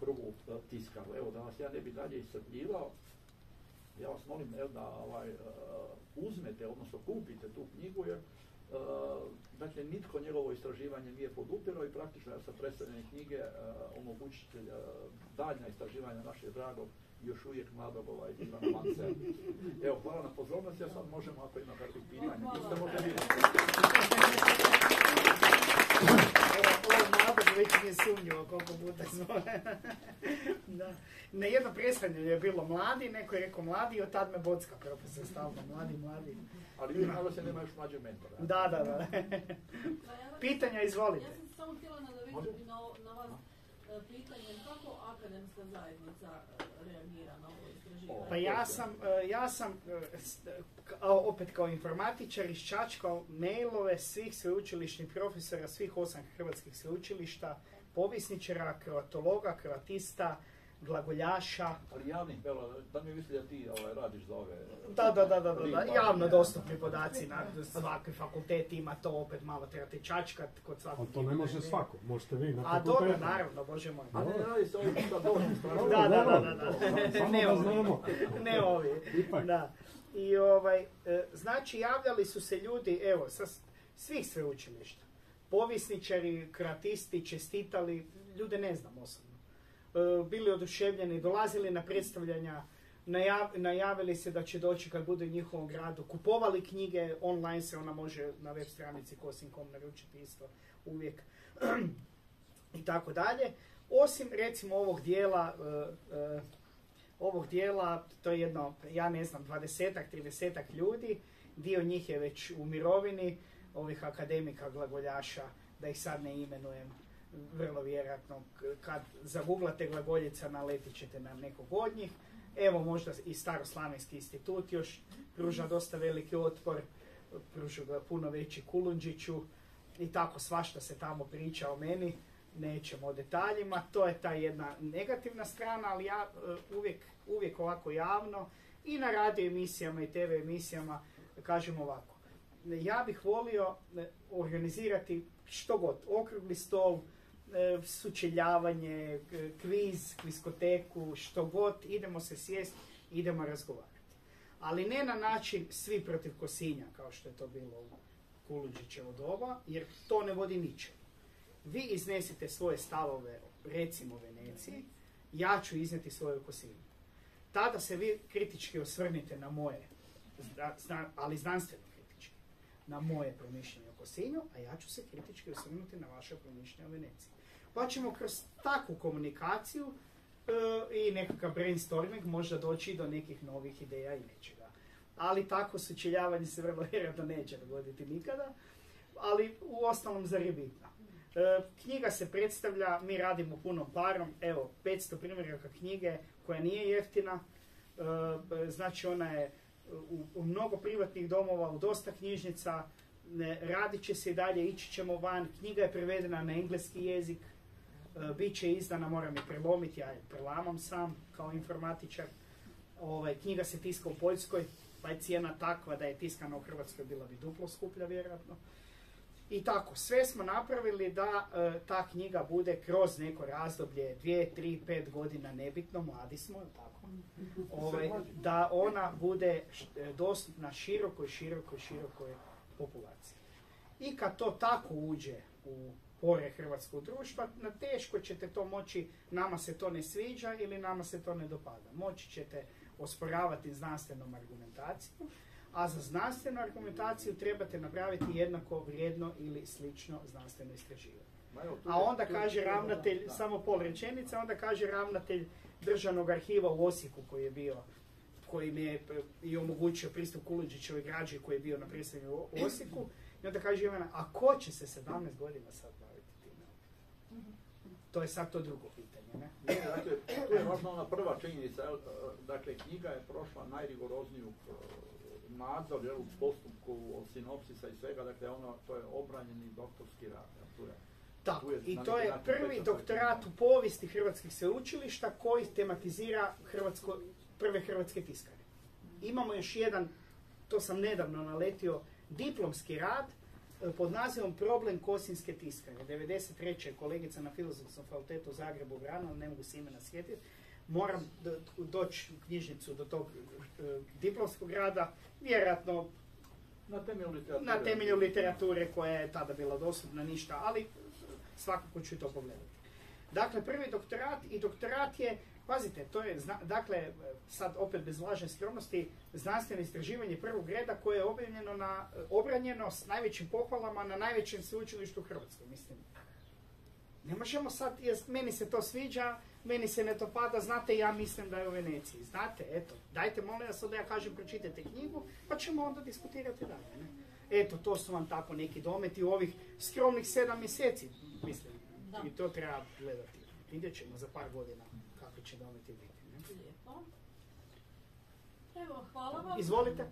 prvu tiskaru. Evo, da vas ja ne bi dalje iscrpljivao, ja vas molim, jel, da uzmete, odnosno kupite tu knjigu, jer dakle, nitko njegovo istraživanje nije podupirao i praktično sa predstavljanjem knjige omogućite daljnja istraživanja našeg dragog i još uvijek mladog Ivana Mancea. Evo, hvala na pozornosti, a sad možemo, ako ima kakvih pitanja. Isto možete vidjeti.
Ovo mladog već nije sumnjivo koliko puta smo. Da. Na jedno predstavljanje je bilo mladi, neko je rekao mladi i od tad me bocka profesor stalno, mladi.
Ali vidim, malo se nema još mlađeg mentora.
Da. Pitanja, izvolite.
Ja sam samo htjela nadovezati na vas pitanje kako akademska zajednica reagira na ovo istraživanje.
Pa ja sam opet kao informatičar iščačkao mailove svih sveučilišnih profesora, svih 8 hrvatskih sveučilišta, povjesničara, kroatologa, kroatista, glagoljaša.
Ali javnih, da mi misli da ti radiš za ove...
Da, javno dostupni podaci na svaki fakultet ima to, opet malo trebate čačkat kod svakog.
Ali to ne može svako, možete vi na
fakultetu. A dobro, naravno, bože moj.
A ne radi se ovih puta došli strašno.
Da. Ne ovi. Da. I znači javljali su se ljudi, evo, sa svih sveučilišta. Povjesničari, kroatisti, čestitali, ljude ne znam osobno. Bili oduševljeni, dolazili na predstavljanja, najavili se da će doći kad bude u njihovom gradu, kupovali knjige, online se ona može na web stranici kosin.com naručiti isto uvijek i tako dalje. Osim recimo ovog dijela, to je jedno, ja ne znam, 20-ak, 30-ak ljudi, dio njih je već u mirovini, ovih akademika, glagoljaša, da ih sad ne imenujem, vrlo vjerojatno, kad zaguglate glagoljica naletit ćete na nekog od njih. Evo možda i Staroslavenski institut još pruža dosta veliki otpor, pruža ga puno veći Kulundžiću i tako svašta se tamo priča o meni, nećemo o detaljima. To je ta jedna negativna strana, ali ja uvijek ovako javno i na radio emisijama i TV emisijama kažem ovako. Ja bih volio organizirati što god, okrugli stol, sučeljavanje, kviz, kviskoteku, što god, idemo se sjesti, idemo razgovarati. Ali ne na način svi protiv Kosinja, kao što je to bilo u Kulundžićevo doba, jer to ne vodi ničemu. Vi iznesite svoje stavove, recimo u Veneciji, ja ću iznijeti svoje Kosinju. Tada se vi kritički osvrnite na moje, ali znanstveno kritički, na moje promišljenje o Kosinju, a ja ću se kritički osvrnuti na vaše promišljenje o Veneciji. Pa ćemo kroz takvu komunikaciju i nekakav brainstorming možda doći do nekih novih ideja i nečega. Ali tako sučeljavanje se vrlo vjerojatno neće dogoditi nikada, ali u ostalom zar je bitno. Knjiga se predstavlja, mi radimo punom parom, evo 500 primjeraka knjige koja nije jeftina, znači ona je u mnogo privatnih domova, u dosta knjižnica, radit će se i dalje, ići ćemo van, knjiga je prevedena na engleski jezik, bit će izdana, moram je prelomiti, ja je prelamam sam kao informatičar. Knjiga se tiska u Poljskoj, pa je cijena takva da je tiskana u Hrvatskoj bila bi duplo skuplja vjerojatno. I tako, sve smo napravili da ta knjiga bude kroz neko razdoblje, 2, 3, 5 godina, nebitno, mladi smo, tako? Da ona bude dostupna širokoj populaciji. I kad to tako uđe u pore hrvatskog društva, na teško ćete to moći, nama se to ne sviđa ili nama se to ne dopada. Moći ćete osporavati znanstvenom argumentacijom, a za znanstvenu argumentaciju trebate napraviti jednako vrijedno ili slično znanstveno istraživanje. A onda kaže ravnatelj, samo pol rečenica, onda kaže ravnatelj Državnog arhiva u Osijeku koji mi je i omogućio pristup Kulundžićevoj građi koji je bio na predstavljanju u Osijeku. I onda kaže Ivana, a ko će se 17 godina sad baviti time? To je sad to drugo pitanje, ne?
Dakle, tu je važna ona prva činjenica. Dakle, knjiga je prošla najrigorozniju nadzor u postupku od sinopsisa i svega. Dakle, to je obranjeni doktorski rad.
Tako, i to je prvi doktorat u povijesti hrvatskih sveučilišta koji tematizira hrvatsko prve hrvatske tiskare. Imamo još jedan, to sam nedavno naletio, diplomski rad pod nazivom Problem kosinjske tiskare. 93. kolegica na Filozofskom fakultetu u Zagrebu branila, ne mogu se imena sjetiti. Moram doći u knjižnicu do tog diplomskog rada, vjerojatno na temelju literature koja je tada bila dostupna, ništa, ali svakako ću to pogledati. Dakle, prvi doktorat i doktorat je, pazite, to je, dakle, sad opet bez lažne skromnosti, znanstveno istraživanje prvog reda koje je obranjeno s najvećim pohvalama na najvećem sveučilištu u Hrvatskoj, mislim. Ne možemo sad, meni se to sviđa, meni se ne to pada, znate, ja mislim da je u Veneciji. Znate, eto, dajte molim vas da ja kažem pročitajte knjigu, pa ćemo onda diskutirati dalje. Ne? Eto, to su vam tako neki dometi u ovih skromnih 7 mjeseci, mislim. Da. I to treba gledati. Vidjet ćemo za par godina kako će dometi biti. Ne?
Lijepo. Evo, hvala vam.
Izvolite.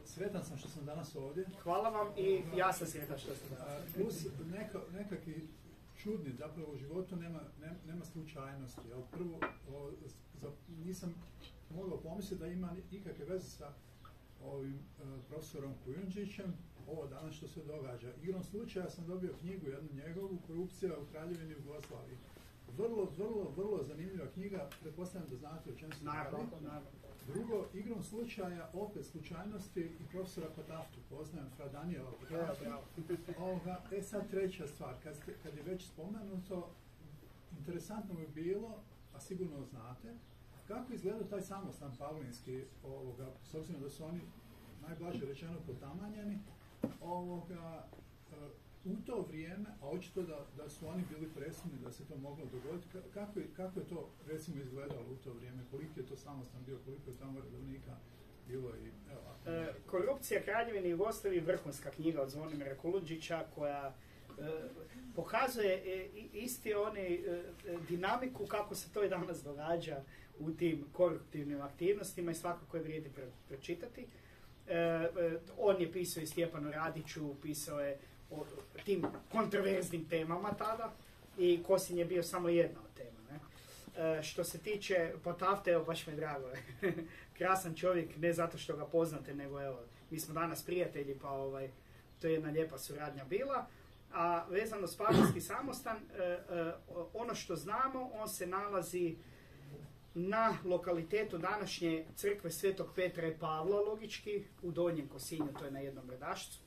Sretan sam što sam danas ovdje.
Hvala vam i ja sam sretan što ste danas.
Plus nekakvi čudni, zapravo u životu nema slučajnosti. Prvo, nisam mogao pomisliti da ima ikakve veze sa ovim profesorom Kujundžićem, ovo danas što se događa. Igrom slučaja sam dobio knjigu jednu njegovu, Korupcija u Kraljevini Jugoslaviji. Vrlo zanimljiva knjiga, pretpostavljam da znate o čem se radi. Drugo, igrom slučaja, opet slučajnosti i profesora Pataftu, poznajem Fra Danijela Pataftu. Sad treća stvar, kad je već spomenuto, interesantno bi bilo, a sigurno znate, kako izgleda taj samostan pavlinski, s obzirom da su oni najblaže rečeno potamanjeni, u to vrijeme, a očito da su oni bili presudni da se to moglo dogoditi, kako je to recimo izgledalo u to vrijeme, koliki je to samostan bio, koliko je tamo redovnika bilo i evo.
Korupcija Kraljevine Jugoslavije, vrhunska knjiga od Zvonimira Kulundžića koja pokazuje isti dinamiku kako se to i danas događa u tim koruptivnim aktivnostima i svakako je vrijedi pročitati. On je pisao i Stjepanu Radiću, pisao je o tim kontroverznim temama tada i Kosinj je bio samo jedna od tema. Ne? Što se tiče Patafte, evo baš mi je drago. Krasan čovjek, ne zato što ga poznate, nego evo, mi smo danas prijatelji, pa to je jedna lijepa suradnja bila. A vezano s Pavlinski samostan, ono što znamo, on se nalazi na lokalitetu današnje crkve Svetog Petra i Pavla, logički, u Donjem Kosinju, to je na jednom redašcu.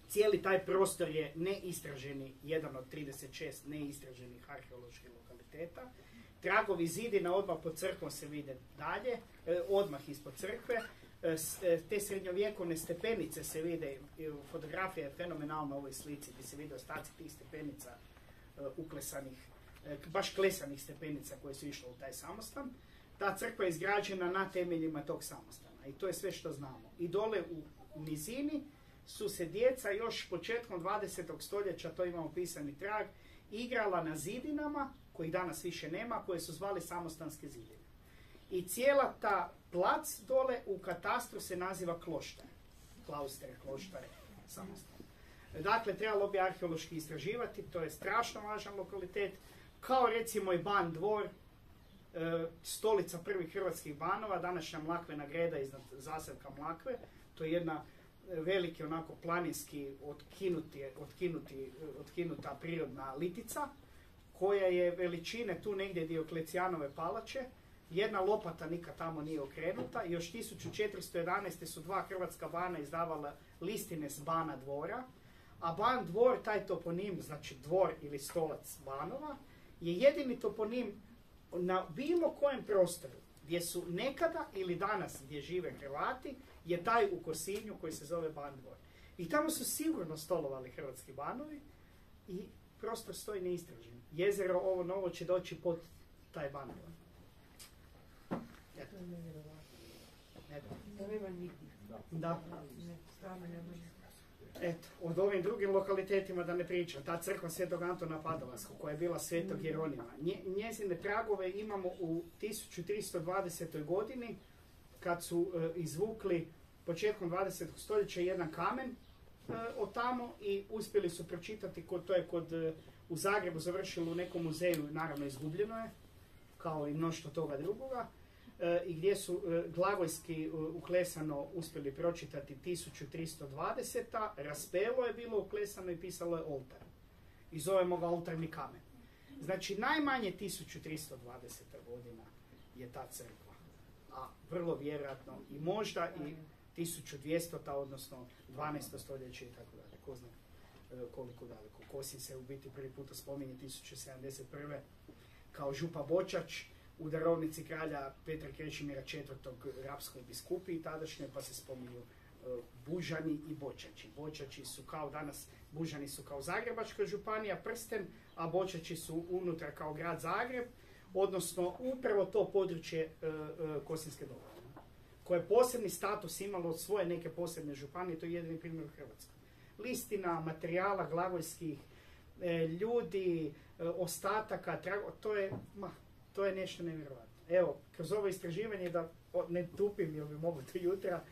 Cijeli taj prostor je neistraženi, jedan od 36 neistraženih arheoloških lokaliteta. Tragovi zidina odmah pod crkvom se vide dalje, odmah ispod crkve. Te srednjovjekovne stepenice se vide, fotografija je fenomenalna u ovoj slici gdje se vide ostaci tih stepenica uklesanih, baš klesanih stepenica koje su išle u taj samostan. Ta crkva je izgrađena na temeljima tog samostana i to je sve što znamo. I dole u nizini su se djeca još početkom 20. stoljeća, to imamo pisani trag, igrala na zidinama, kojih danas više nema, koje su zvali samostanske zidine. I cijela ta plac dole u katastru se naziva kloštar. Klaustre, kloštare, samostan. Dakle, trebalo bi arheološki istraživati, to je strašno važan lokalitet, kao recimo i Ban Dvor, stolica prvih hrvatskih banova, današnja Mlakvena greda iznad zaselka Mlakve, to je jedna veliki onako planinski otkinuta prirodna litica, koja je veličine tu negdje Dioklecijanove palače, jedna lopata nikad tamo nije okrenuta, još 1411. su 2 hrvatska bana izdavala listine s Bana Dvora, a Ban Dvor, taj toponim, znači dvor ili stolac Banova, je jedini toponim na bilo kojem prostoru gdje su nekada ili danas gdje žive Hrvati, je taj u Kosinju koji se zove Ban Dvor. I tamo su sigurno stolovali hrvatski banovi i prostor stoji neistražen. Jezero ovo novo će doći pod taj Ban Dvor. Da. Eto, od ovim drugim lokalitetima da ne pričam, ta crkva Svetog Antona Padovanskog, koja je bila Svetog Jeronima. Njezine tragove imamo u 1320. godini, kad su izvukli početkom 20. stoljeća jedan kamen od tamo i uspjeli su pročitati, to je u Zagrebu završilo u nekom muzeju, naravno izgubljeno je, kao i mnoštvo toga drugoga, i gdje su glagojski uklesano uspjeli pročitati 1320. Raspelo je bilo uklesano i pisalo je oltar. I zovemo ga oltarni kamen. Znači najmanje 1320. godina je ta crkva. A vrlo vjerojatno i možda i 1200. odnosno 12. stoljeće i tako dalje. Ko zna koliko daleko. Kosin se u biti prvi puta spominje 1071. kao župa Bočač u darovnici kralja Petra Krešimira IV. Rapskoj biskupiji tadašnje, pa se spominju Bužani i Bočači. Bočači su kao danas, Bužani su kao Zagrebačka županija, prsten, a Bočači su unutra kao grad Zagreb, odnosno upravo to područje Kosinjske doline, koje je posebni status imalo od svoje neke posebne županije, to je jedini primjer u Hrvatskoj. Listina, materijala, glagojskih, ljudi, ostataka, to je nešto nevjerojatno. Evo, kroz ovo istraživanje, da ne tupim jer bi mogu do jutra,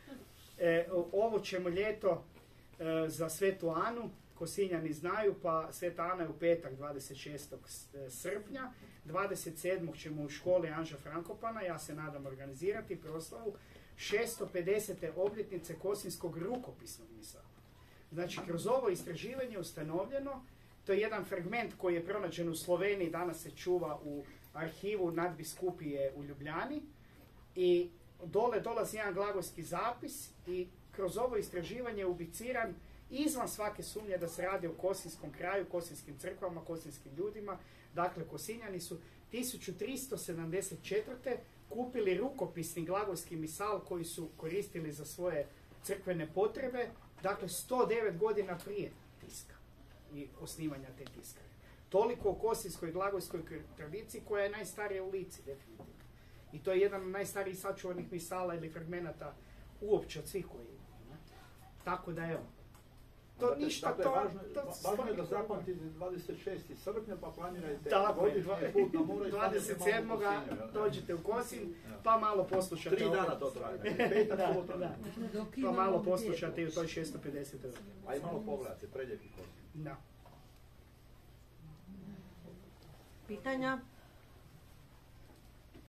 ovo ćemo ljeto za Svetu Anu, Kosinjani znaju, pa Sveta Ana je u petak 26. srpnja, 27. ćemo u školi Anža Frankopana, ja se nadam organizirati proslavu 650. obljetnice Kosinjskog rukopisnog misa. Znači, kroz ovo istraživanje je ustanovljeno, to je jedan fragment koji je pronađen u Sloveniji, danas se čuva u arhivu nadbiskupije u Ljubljani, i dole dolazi jedan glagolski zapis i kroz ovo istraživanje je ubiciran izvan svake sumnje da se radi o Kosinjskom kraju, Kosinjskim crkvama, Kosinjskim ljudima. Dakle, Kosinjani su 1374. kupili rukopisni glagolski misal koji su koristili za svoje crkvene potrebe, dakle 109 godina prije tiska i osnivanja te tiskare. Toliko o kosinjskoj glagolskoj tradiciji koja je najstarija u Lici, definitivno. I to je jedan od najstarijih sačuvanih misala ili fragmenata uopće od svih koji ima. Tako da evo. To
dakle,
ništa,
dakle,
to...
Važno je da zapamtite 26. srpnja, pa planirajte
godišnji
put na more.
27. dođete u Kosinj, pa malo poslušate...
3 dana to traje. Petak, subota.
Pa malo poslušate i u toj 650.
A i malo pogledate, preljepi Kosinj.
Da.
Pitanja?